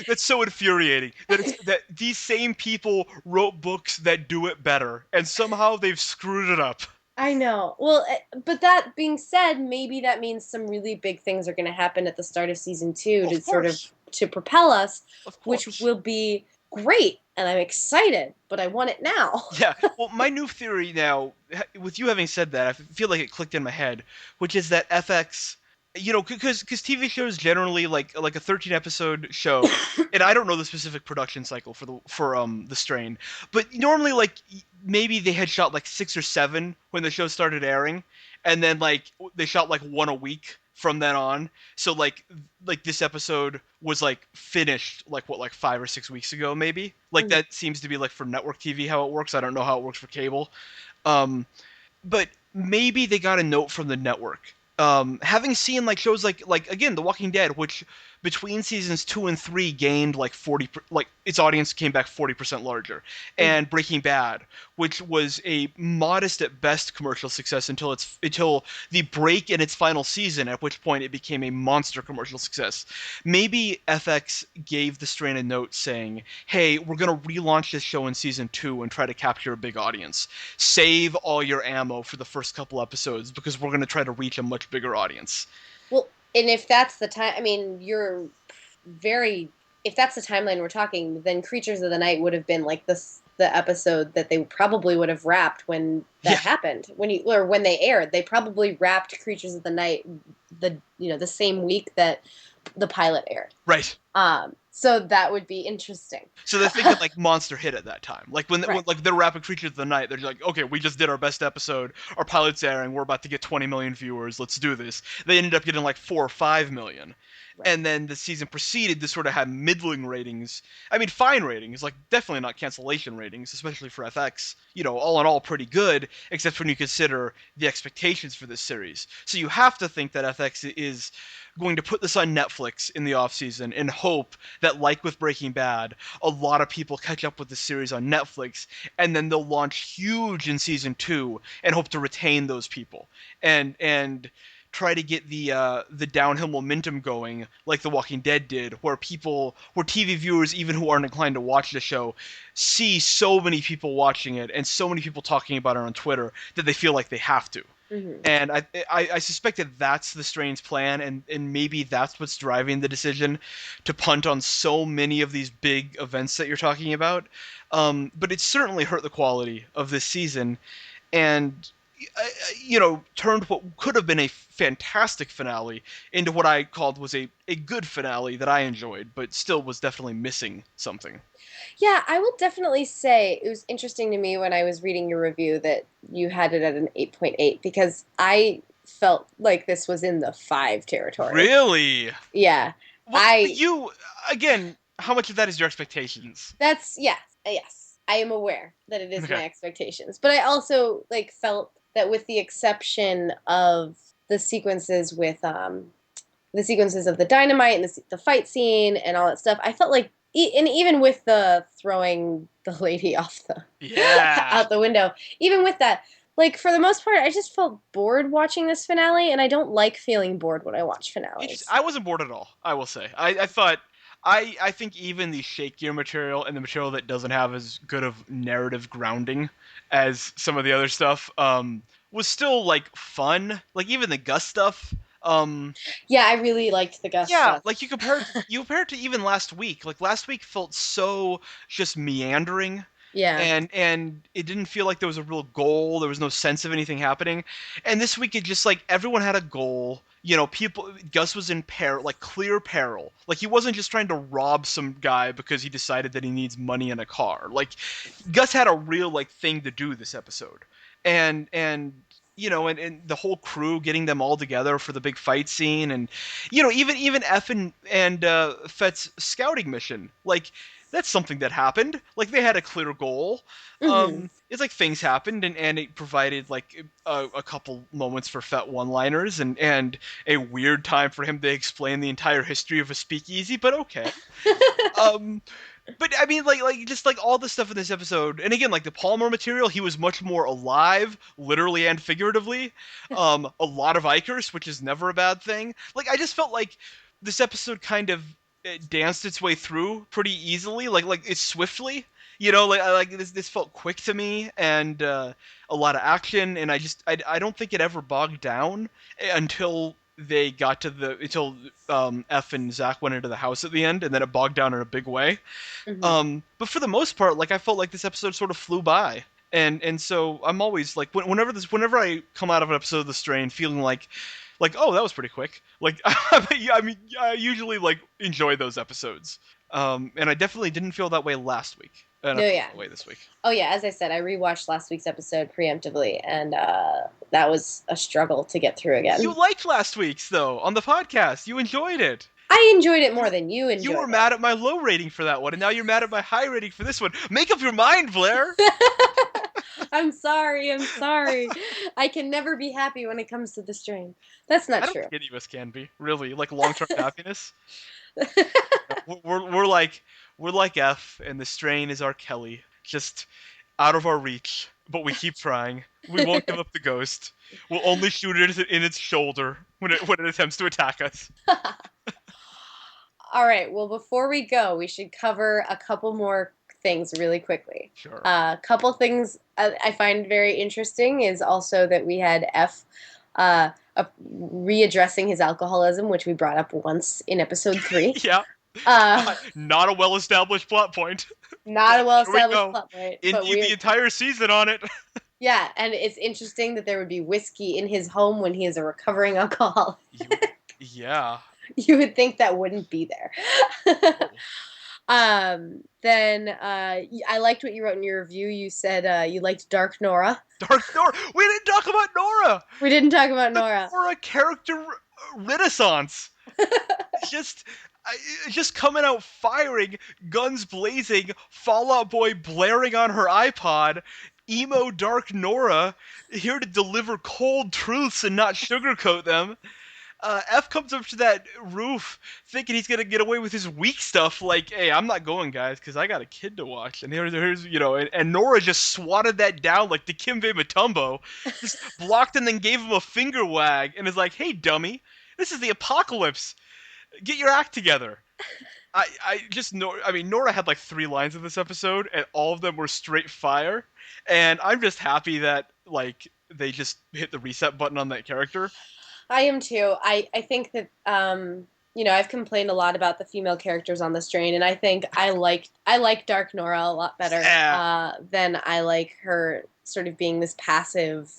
That's so infuriating that these same people wrote books that do it better, and somehow they've screwed it up. I know. Well, but that being said, maybe that means some really big things are going to happen at the start of season 2 Of to sort of course. to propel us, Of which course. will be great, and I'm excited, but I want it now. Yeah. Well, my new theory now, with you having said that, I feel like it clicked in my head, which is that FX, because TV shows generally, like a 13 episode show, and I don't know the specific production cycle for the Strain, but normally, like, maybe they had shot like 6 or 7 when the show started airing, and then like they shot like one a week from then on. So like this episode was like finished like what, like 5 or 6 weeks ago maybe. Like Mhm. that seems to be like for network TV how it works. I don't know how it works for cable. Um, but maybe they got a note from the network. Having seen like shows like again The Walking Dead, which between seasons 2 and 3 gained like 40, like its audience came back 40% larger, Mhm. and Breaking Bad, which was a modest at best commercial success until the break in its final season, at which point it became a monster commercial success. Maybe FX gave the Strain a note saying, "Hey, we're gonna relaunch this show in season 2 and try to capture a big audience. Save all your ammo for the first couple episodes because we're going to try to reach a much bigger audience." Well, and if that's the time, I mean, very, if that's the timeline we're talking, then Creatures of the Night would have been like the episode that they probably would have wrapped when that Yeah, happened. When they aired, they probably wrapped Creatures of the Night the same week that the pilot aired. right. So that would be interesting. So they're thinking like monster hit at that time. Like when Right. like they're rapping Creatures of the Night, they're just like, okay, we just did our best episode. Our pilot's airing. We're about to get 20 million viewers. Let's do this. They ended up getting like 4 or 5 million. Right. And then the season proceeded to sort of have middling ratings. I mean, fine ratings, like definitely not cancellation ratings, especially for FX. All in all, pretty good, except when you consider the expectations for this series. So you have to think that FX is going to put this on Netflix in the off season and hope that, like with Breaking Bad, a lot of people catch up with the series on Netflix, and then they'll launch huge in season 2 and hope to retain those people and try to get the downhill momentum going like The Walking Dead did, where TV viewers, even who aren't inclined to watch the show, see so many people watching it and so many people talking about it on Twitter that they feel like they have to. Hmm. And I suspect that that's the Strain's plan, and maybe that's what's driving the decision to punt on so many of these big events that you're talking about. But it's certainly hurt the quality of this season, and turned what could have been a fantastic finale into what I called was a good finale that I enjoyed, but still was definitely missing something. Yeah, I will definitely say it was interesting to me when I was reading your review that you had it at an 8.8 because I felt like this was in the 5 territory. Really? Yeah. Well, I you again. How much of that is your expectations? That's yes, yes. I am aware that it is Okay. my expectations, but I also like felt that with the exception of the sequences with the sequences of the dynamite and the fight scene and all that stuff, I felt like and even with the throwing the lady off the Yeah. out the window, even with that, like for the most part, I just felt bored watching this finale, and I don't like feeling bored when I watch finales. I wasn't bored at all. I will say. I thought. I think even the shakier material and the material that doesn't have as good of narrative grounding as some of the other stuff was still like fun. Like even the Gus stuff. Yeah, I really liked the Gus Yeah, stuff. like you compare it to even last week. Like last week felt so just meandering, Yeah. and it didn't feel like there was a real goal. There was no sense of anything happening. And this week it just like everyone had a goal. People. Gus was in like clear peril. Like he wasn't just trying to rob some guy because he decided that he needs money and a car. Like Gus had a real like thing to do this episode, and the whole crew getting them all together for the big fight scene, and even F and Fett's scouting mission, like that's something that happened. Like they had a clear goal. Hmm. It's like things happened, and it provided like a couple moments for Fett one-liners, and a weird time for him to explain the entire history of a speakeasy. But okay. Um, but I mean, like just like all the stuff in this episode, and again, like the Palmer material, he was much more alive, literally and figuratively. A lot of Ikers, which is never a bad thing. Like I just felt like this episode kind of danced its way through pretty easily, like it's swiftly. Like this felt quick to me, and a lot of action, and I don't think it ever bogged down until they got to until F and Zach went into the house at the end, and then it bogged down in a big way. Hmm. But for the most part, like I felt like this episode sort of flew by, and so I'm always like whenever I come out of an episode of The Strain feeling like oh, that was pretty quick. Like I mean I usually like enjoy those episodes. And I definitely didn't feel that way last week, and I No, feel yeah. that way this week. Oh yeah, as I said, I rewatched last week's episode preemptively, and that was a struggle to get through You again. liked last week's though on the podcast. You enjoyed it. I enjoyed it more You than you you were enjoyed mad at my low rating for that one, and now you're mad at my high rating for this one. Make up your mind, Blair. it. I'm sorry. I'm sorry. I can never be happy when it comes to the strain. That's not I don't true. think any of us can be really like long-term happiness. We're like F, and the strain is our Kelly, just out of our reach. But we keep trying. We won't give up the ghost. We'll only shoot it in its shoulder when it attempts to attack us. All right. Well, before we go, we should cover a couple more things really quickly. Sure. A couple things I find very interesting is also that we had F uh, readdressing his alcoholism, which we brought up once in episode 3. Yeah. Uh, Not a well-established plot point. not a Here we well-established go. plot point, but Indeed, the we're entire season on it. yeah, and it's interesting that there would be whiskey in his home when he is a recovering alcoholic. Yeah. You would think that wouldn't be there. Oh. Then I liked what you wrote in your review. You said you liked Dark Nora. Dark Nora. We didn't talk about Nora. We didn't talk about The Nora. Nora character renaissance. just just coming out firing, guns blazing, Fall Out Boy blaring on her iPod, emo Dark Nora here to deliver cold truths and not sugarcoat them. F comes up to that roof thinking he's gonna get away with his weak stuff, like, "Hey, I'm not going, guys, because I got a kid to watch." And here's and Nora just swatted that down like the Kimbe Matumbo, just blocked and then gave him a finger wag and is like, "Hey, dummy, this is the apocalypse. Get your act together." I just know. I mean, Nora had like 3 lines in this episode, and all of them were straight fire. And I'm just happy that like they just hit the reset button on that character. I am too. I think that I've complained a lot about the female characters on the strain, and I think I like Dark Nora a lot better than I like her sort of being this passive,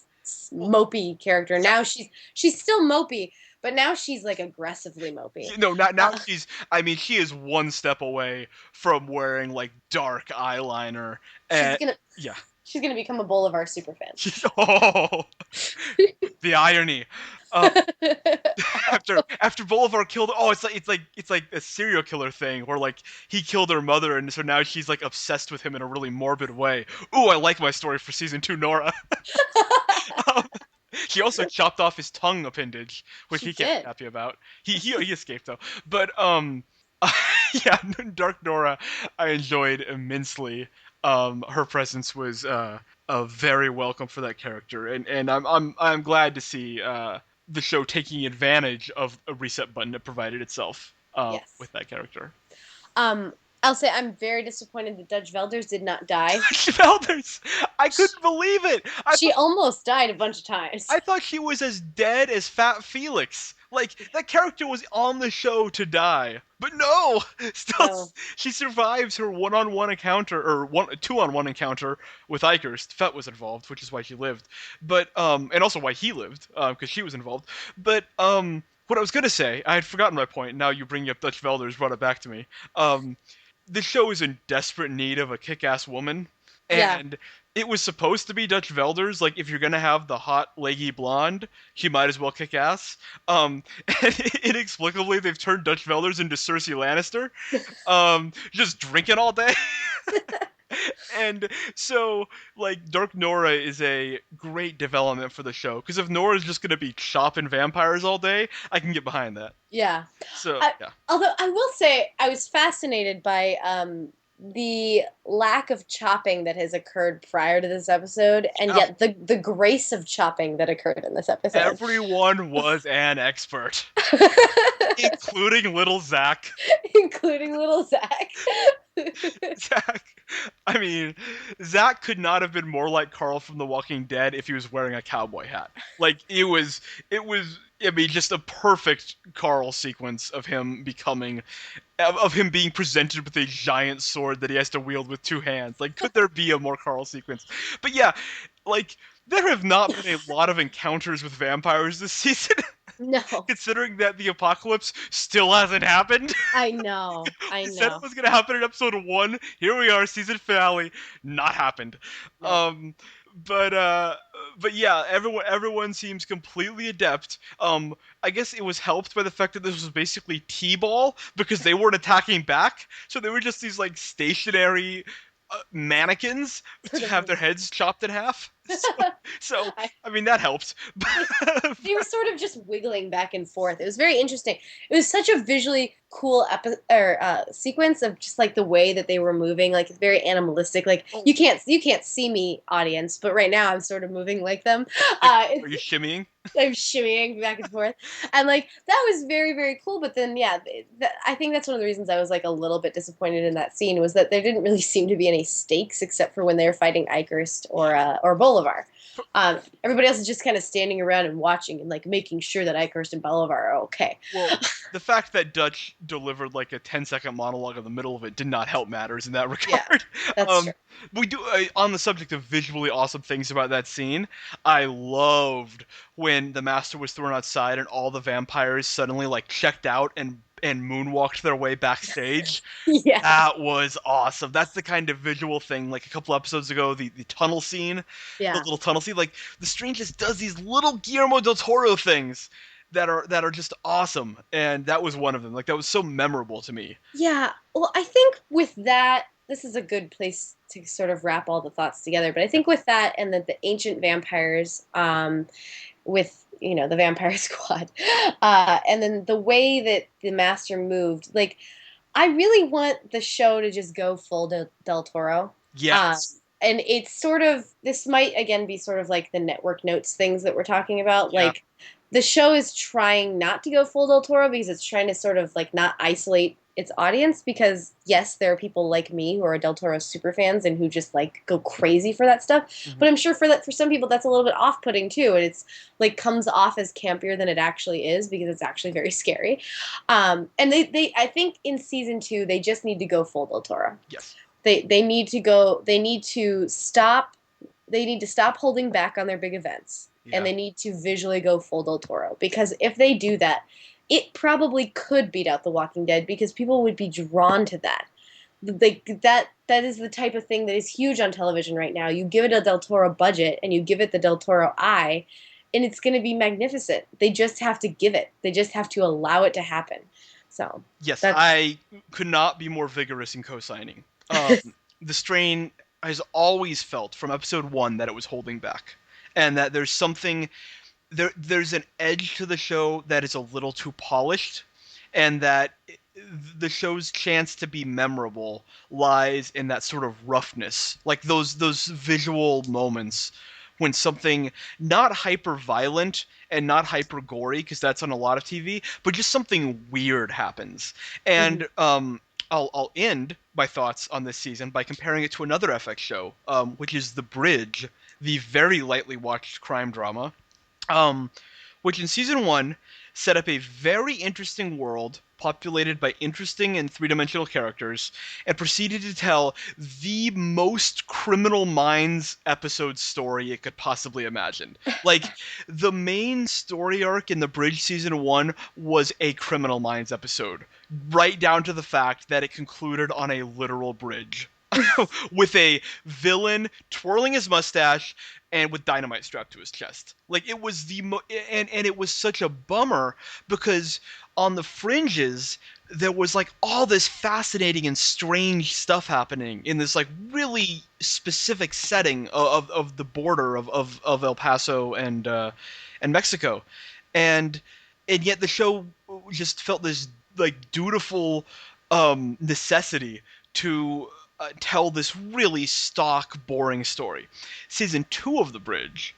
mopey character. Now she's still mopey, but now she's like aggressively mopey. No, not now. She's. I mean, she is one step away from wearing like dark eyeliner. And yeah, she's gonna become a Bolivar superfan. Oh, the irony. After Bolivar killed, it's like a serial killer thing where like he killed her mother, and so now she's like obsessed with him in a really morbid way. Ooh, I like my story for season 2, Nora. She also chopped off his tongue appendage, which he can't be happy about. He escaped though. But yeah, Dark Nora I enjoyed immensely. Her presence was very welcome for that character, and I'm glad to see the show taking advantage of a reset button it provided itself with that character. I'll say I'm very disappointed that Dutch Velders did not die. Dutch Velders! I couldn't believe it! She almost died a bunch of times. I thought she was as dead as Fat Felix. Like, that character was on the show to die. But no! Still, she survives her one-on-one encounter, or two-on-one encounter with Eichhorst. Fett was involved, which is why she lived. But, and also why he lived, because she was involved. But, what I was gonna say, I had forgotten my point, now you bring up Dutch Velders, brought it back to me. This show is in desperate need of a kick-ass woman, and it was supposed to be Dutch Velders. Like, if you're gonna have the hot, leggy blonde, she might as well kick ass. And inexplicably, they've turned Dutch Velders into Cersei Lannister, just drinking all day. And so, like, Dark Nora is a great development for the show, because if Nora's just gonna be chopping vampires all day, I can get behind that. Yeah. So, yeah. Although I will say, I was fascinated by the lack of chopping that has occurred prior to this episode, and yet the grace of chopping that occurred in this episode. Everyone was an expert. Including little Zach. Including little Zach. Zach. I mean, Zach could not have been more like Carl from The Walking Dead if he was wearing a cowboy hat. Like, it was, I mean, just a perfect Carl sequence of him being presented with a giant sword that he has to wield with 2 hands. Like, could there be a more Carl sequence? But yeah, like, there have not been a lot of encounters with vampires this season. No, Considering that the apocalypse still hasn't happened. I know. I We said it know. was gonna happen in episode 1. Here we are, season finale. Not happened. Nope. Um, but yeah, everyone seems completely adept. I guess it was helped by the fact that this was basically T-ball because they weren't attacking back, so they were just these like stationary mannequins Sort to of. have their heads chopped in half. So I, I mean that helped. they were sort of just wiggling back and forth. It was very interesting. It was such a visually cool sequence of just like the way that they were moving. Like it's very animalistic. Like Oh, you can't see me, audience, but right now I'm sort of moving like them. like, are you It's shimmying? I'm shimmying back and forth, and like that was very very cool. But then yeah, I think that's one of the reasons I was like a little bit disappointed in that scene was that there didn't really seem to be any stakes except for when they were fighting Icarus or Bolivar. Everybody else is just kind of standing around and watching and like making sure that Icarus and Bolivar are okay. Well, the fact that Dutch delivered like a 10-second monologue in the middle of it did not help matters in that Yeah, regard. that's true. We do on the subject of visually awesome things about that scene. I loved when the master was thrown outside and all the vampires suddenly like checked out and moonwalked their way backstage. Yeah, That was awesome. That's the kind of visual thing. Like a couple episodes ago, the tunnel scene, the yeah. little tunnel scene. Like the Strange just does these little Guillermo del Toro things that are just awesome, and that was one of them. Like that was so memorable to me. Yeah. Well, I think with that, this is a good place to sort of wrap all the thoughts together. But I think with that and the ancient vampires, with the Vampire Squad, and then the way that the Master moved, like I really want the show to just go full Del Toro. Um, Yes. and it's sort of this might again be sort of like the network notes things that we're talking about, Yeah. like the show is trying not to go full Del Toro because it's trying to sort of like not isolate its audience because yes, there are people like me who are Del Toro super fans and who just like go crazy for that stuff. Mhm. But I'm sure for some people that's a little bit off putting too, and it's like comes off as campier than it actually is because it's actually very scary. And they I think in season 2 they just need to go full Del Toro. Yes. They need to go. They need to stop. They need to stop holding back on their big events, and Yeah. they need to visually go full Del Toro. Because if they do that, it probably could beat out The Walking Dead because people would be drawn to that. Like that is the type of thing that is huge on television right now. You give it a Del Toro budget and you give it the Del Toro eye, and it's going to be magnificent. They just have to give it. They just have to allow it to happen. So Yes, that's I could not be more vigorous in co-signing. The strain has always felt from episode 1 that it was holding back, and that there's something there's an edge to the show that is a little too polished, and that the show's chance to be memorable lies in that sort of roughness, like those visual moments when something not hyper violent and not hyper gory because that's on a lot of TV, but just something weird happens. mhm. And I'll end my thoughts on this season by comparing it to another FX show, which is The Bridge, the very lightly watched crime drama, um, which in season 1 set up a very interesting world populated by interesting and three-dimensional characters and proceeded to tell the most Criminal Minds episode story it could possibly imagine. Like, the main story arc in The Bridge season 1 was a Criminal Minds episode, right down to the fact that it concluded on a literal bridge. With a villain twirling his mustache and with dynamite strapped to his chest. Like it was and it was such a bummer because on the fringes there was like all this fascinating and strange stuff happening in this like really specific setting of the border of El Paso and Mexico. And yet the show just felt this like dutiful necessity to tell this really stock, boring story. Season 2 of The Bridge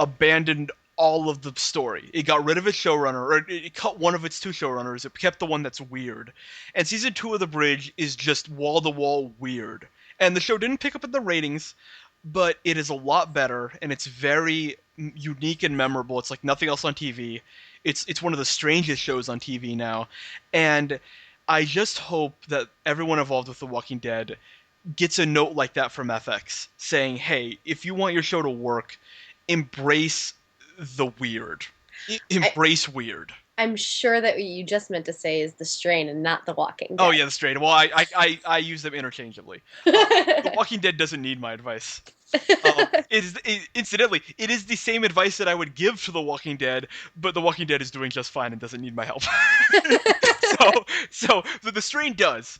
abandoned all of the story. It got rid of its showrunner, or it cut one of its 2 showrunners. It kept the one that's weird. And season 2 of The Bridge is just wall-to-wall weird. And the show didn't pick up in the ratings, but it is a lot better, and it's very unique and memorable. It's like nothing else on TV. It's one of the strangest shows on TV now. And I just hope that everyone involved with The Walking Dead gets a note like that from FX saying, hey, if you want your show to work, embrace the weird. I, Embrace weird. I'm sure that what you just meant to say is the strain and not the Walking Oh Dead. yeah, the strain. Well, I use them interchangeably. The Walking Dead doesn't need my advice. Incidentally, it is the same advice that I would give to The Walking Dead, but The Walking Dead is doing just fine and doesn't need my help. So the strain does.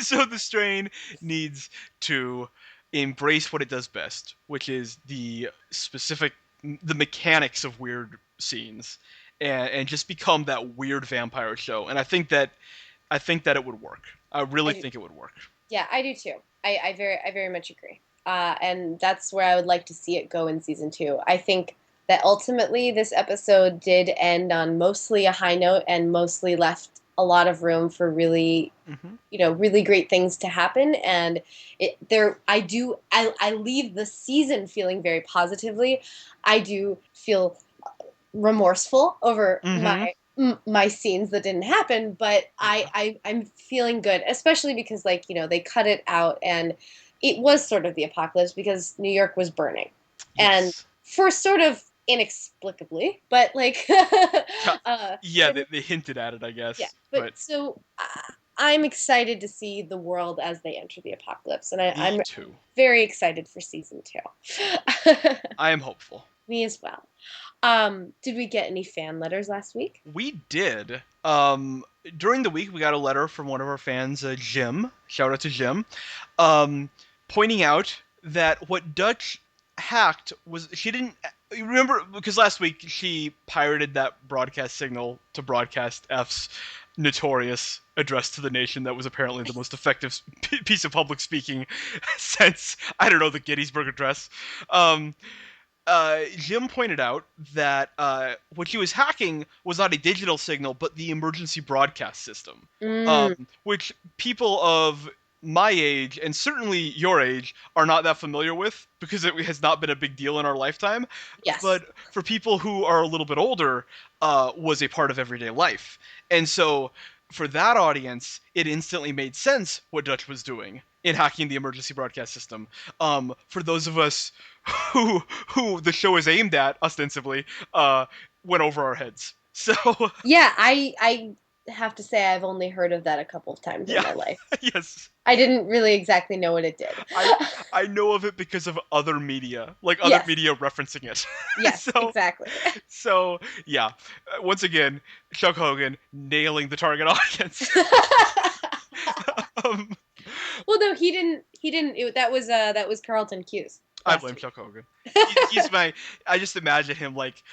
So the strain needs to embrace what it does best, which is the mechanics of weird scenes, and just become that weird vampire show. And I think that it would work. I I really do. think it would work. Yeah, I do too. I very much agree. And that's where I would like to see it go in season two. I think that ultimately this episode did end on mostly a high note and mostly left a lot of room for really, Hmm. really great things to happen. And I leave the season feeling very positively. I do feel remorseful over Hmm. my scenes that didn't happen, but Yeah. I'm feeling good, especially because they cut it out and it was sort of the apocalypse because New York was burning, and Yes. for sort of inexplicably, but Yeah, yeah, it they hinted at it, I yeah, guess, but but so I'm excited to see the world as they enter the apocalypse, and me I'm too. very excited for season two. I am hopeful. Me as well. Did we get any fan letters last week? We did. During the week, we got a letter from one of our fans, Jim. Shout out to Jim. Um, Pointing out that what Dutch hacked was she didn't. You remember, because last week she pirated that broadcast signal to broadcast F's notorious address to the nation that was apparently the most effective piece of public speaking since, I don't know, the Gettysburg Address. Um, Jim pointed out that what he was hacking was not a digital signal, but the emergency broadcast system, Mm, which people of my age and certainly your age are not that familiar with because it has not been a big deal in our lifetime. yes. But for people who are a little bit older, was a part of everyday life, and so for that audience, it instantly made sense what Dutch was doing in hacking the emergency broadcast system. For those of us who who the show is aimed at ostensibly, went over our heads. So Yeah, I have to say I've only heard of that a couple of times in yeah, my life. yes, I didn't really exactly know what it did. I I know of it because of other media, like other Yes, media referencing it. yes, so exactly. so yeah, once again, Chuck Hogan nailing the target audience. um, Well, no, he didn't. He didn't. That was Carlton Cuse I last blame week. Chuck Hogan. He's my. I just imagine him like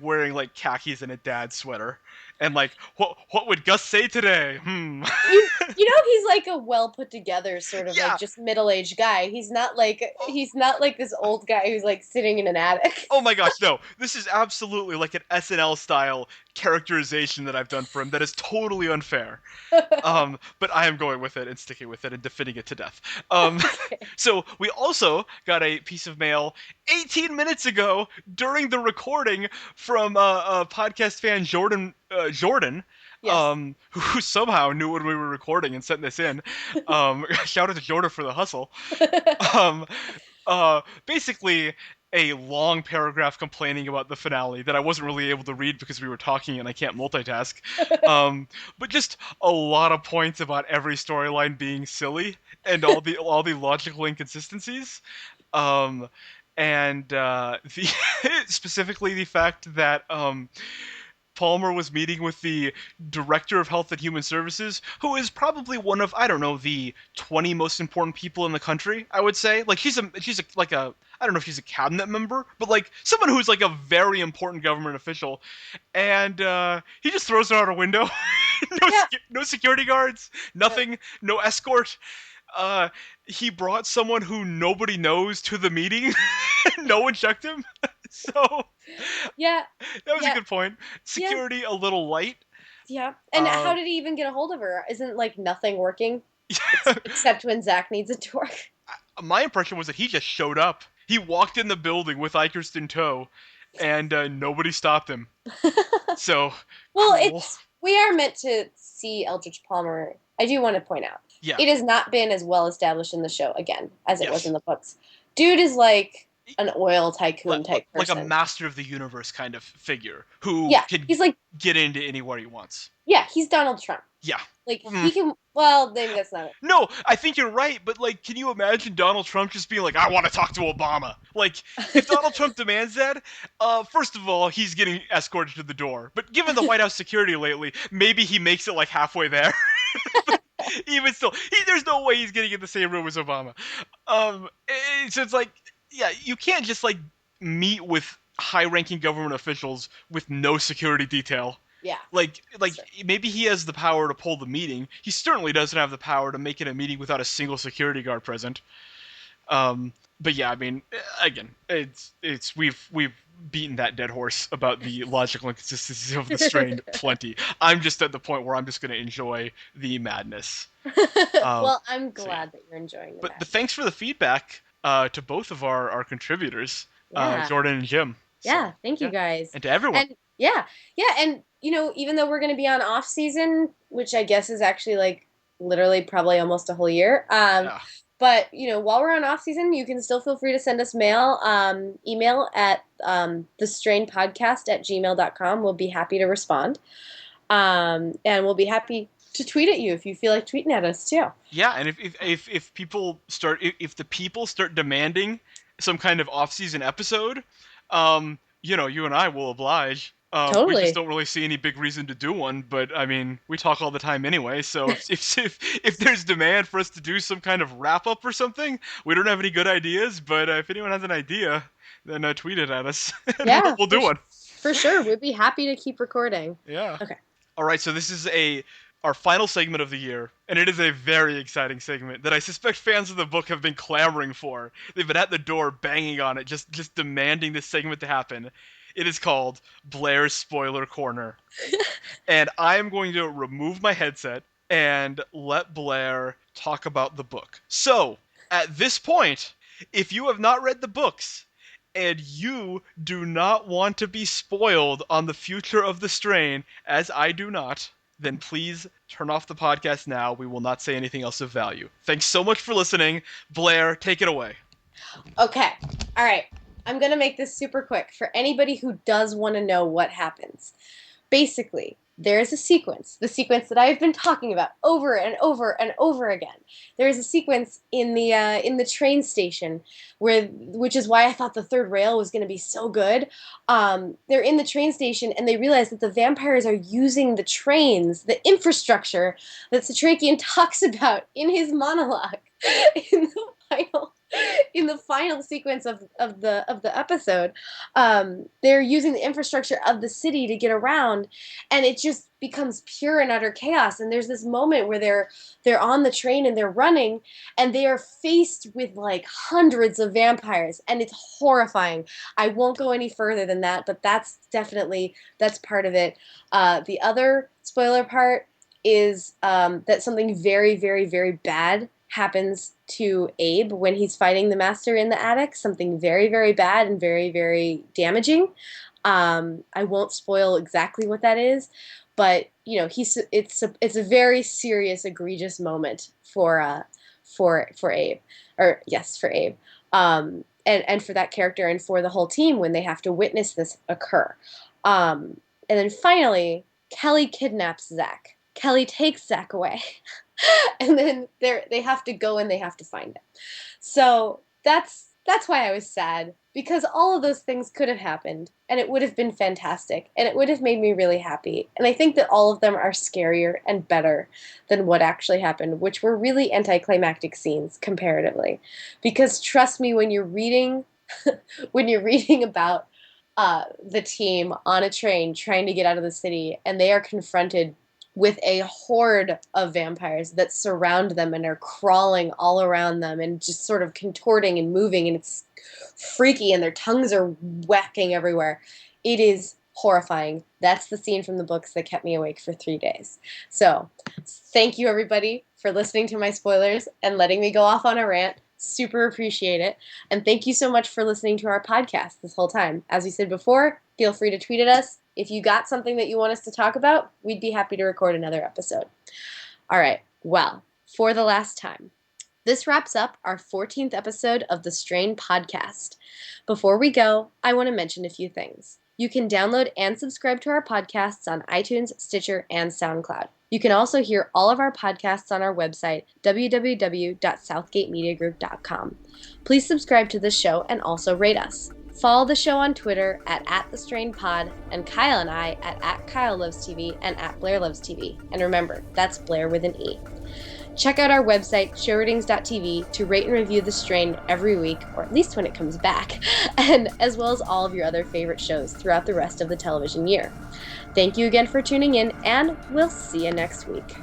wearing like khakis and a dad sweater, and like what would Gus say today? Hmm. You know he's like a well put together sort of like Yeah. just middle aged guy. He's not like this old guy who's like sitting in an attic. Oh my gosh, no. This is absolutely like an SNL style characterization that I've done for him that is totally unfair. But I am going with it and sticking with it and defending it to death. Um, Okay. so we also got a piece of mail 18 minutes ago during the recording from a podcast fan Jordan. Yes. Who somehow knew when we were recording and sent this in. Shout out to Jordan for the hustle. Um, Basically a long paragraph complaining about the finale that I wasn't really able to read because we were talking and I can't multitask. Um, but just a lot of points about every storyline being silly and all the logical inconsistencies. Um, and the specifically the fact that Palmer was meeting with the director of Health and Human Services, who is probably one of, I don't know, the 20 most important people in the country. I would say, like she's like a I don't know if she's a cabinet member, but like someone who's like a very important government official, and he just throws her out a window. Yeah. No security guards, No. nothing, no escort. Uh, he brought someone who nobody knows to the meeting. No one checked him. So Yeah. that was a Yeah. good point. Yeah. Security a little light. Yeah. And how Uh, did he even get a hold of her? Isn't like nothing working except when Zach needs it to work? my impression was that he just showed up. He walked in the building with Ikers in tow, and nobody stopped him. So Well, cool. we are meant to see Eldridge Palmer. I do want to point out Yeah. it has not been as well established in the show again as it was in Yes. the books. Dude is like an oil tycoon type like a person. master of the universe kind of figure who Yeah, could he's like, get into anywhere he wants. yeah, he's Donald Trump. Yeah. Like Mm. he can. Well, maybe that's not it. No, I think you're right, but like, can you imagine Donald Trump just being like, "I want to talk to Obama"? Like, if Donald Trump demands that, first of all, he's getting escorted to the door. But given the White House security lately, maybe he makes it like halfway there. Even still, there's no way he's getting in the same room as Obama. So it's like, yeah, you can't just like meet with high-ranking government officials with no security detail. Yeah. Like True. maybe he has the power to pull the meeting. He certainly doesn't have the power to make it a meeting without a single security guard present. But yeah, I mean, again, it's we've beaten that dead horse about the logical inconsistencies of the strain plenty. I'm just at the point where I'm just going to enjoy the madness. Well, I'm So yeah. glad that you're enjoying the But match. thanks for the feedback to both of our contributors, Yeah. Jordan and Jim. Yeah, So thank you yeah, guys. and to everyone. And yeah, yeah, and even though we're going to be on off season, which I guess is actually like literally probably almost a whole year, Yeah. but while we're on off season, you can still feel free to send us email at thestrainpodcast@gmail.com. We'll be happy to respond. And we'll be happy to tweet at you if you feel like tweeting at us too. Yeah, and if people start if the people start demanding some kind of off-season episode, you and I will oblige. We just Totally. don't really see any big reason to do one, but I mean, we talk all the time anyway. So if there's demand for us to do some kind of wrap up or something, we don't have any good ideas. But if anyone has an idea, then tweet it at us, and Yeah, we'll do one. for sure. We'd be happy to keep recording. Yeah. Okay. All right, so this is our final segment of the year, and it is a very exciting segment that I suspect fans of the book have been clamoring for. They've been at the door banging on it, just demanding this segment to happen. It is called Blair's Spoiler Corner. And I am going to remove my headset and let Blair talk about the book. So, at this point, if you have not read the books and you do not want to be spoiled on the future of the strain, as I do not, then please turn off the podcast now. We will not say anything else of value. Thanks so much for listening. Blair, take it away. Okay. All right. I'm going to make this super quick for anybody who does want to know what happens. Basically, there is a sequence, the sequence that I've been talking about over and over and over again. There is a sequence in the train station which is why I thought the third rail was going to be so good. They're in the train station and they realize that the vampires are using the trains, the infrastructure that Satrakian talks about in his monologue in the final sequence of the episode. They're using the infrastructure of the city to get around, and it just becomes pure and utter chaos. And there's this moment where they're on the train and they're running, and they are faced with like hundreds of vampires, and it's horrifying. I won't go any further than that, but that's part of it. The other spoiler part is that something very, very, very bad happens to Abe when he's fighting the master in the attic. Something very, very bad and very, very damaging. I won't spoil exactly what that is, but it's a very serious, egregious moment for Abe, or yes, for Abe, and for that character and for the whole team when they have to witness this occur. And then finally, Kelly kidnaps Zach. Kelly takes Zach away. And then they have to go and they have to find him. So that's why I was sad, because all of those things could have happened and it would have been fantastic and it would have made me really happy. And I think that all of them are scarier and better than what actually happened, which were really anticlimactic scenes comparatively. Because trust me, when you're reading about the team on a train trying to get out of the city and they are confronted with a horde of vampires that surround them and are crawling all around them and just sort of contorting and moving, and it's freaky and their tongues are whacking everywhere. It is horrifying. That's the scene from the books that kept me awake for 3 days. So thank you, everybody, for listening to my spoilers and letting me go off on a rant. Super appreciate it. And thank you so much for listening to our podcast this whole time. As we said before, feel free to tweet at us. If you got something that you want us to talk about, we'd be happy to record another episode. All right. Well, for the last time, This wraps up our 14th episode of the Strain podcast. Before we go, I want to mention a few things. You can download and subscribe to our podcasts on iTunes, Stitcher, and SoundCloud. You can also hear all of our podcasts on our website, www.southgatemediagroup.com. Please subscribe to the show and also rate us. Follow the show on Twitter at @TheStrainPod, and Kyle and I at @KyleLovesTV and @BlairLovesTV. And remember, that's Blair with an E. Check out our website, showratings.tv, to rate and review The Strain every week, or at least when it comes back, and as well as all of your other favorite shows throughout the rest of the television year. Thank you again for tuning in, and we'll see you next week.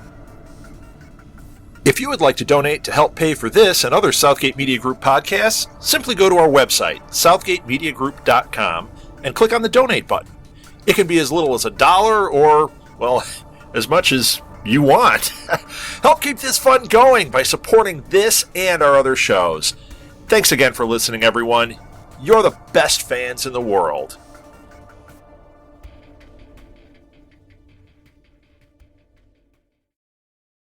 If you would like to donate to help pay for this and other Southgate Media Group podcasts, simply go to our website, southgatemediagroup.com, and click on the donate button. It can be as little as $1 or, well, as much as you want. Help keep this fun going by supporting this and our other shows. Thanks again for listening, everyone. You're the best fans in the world.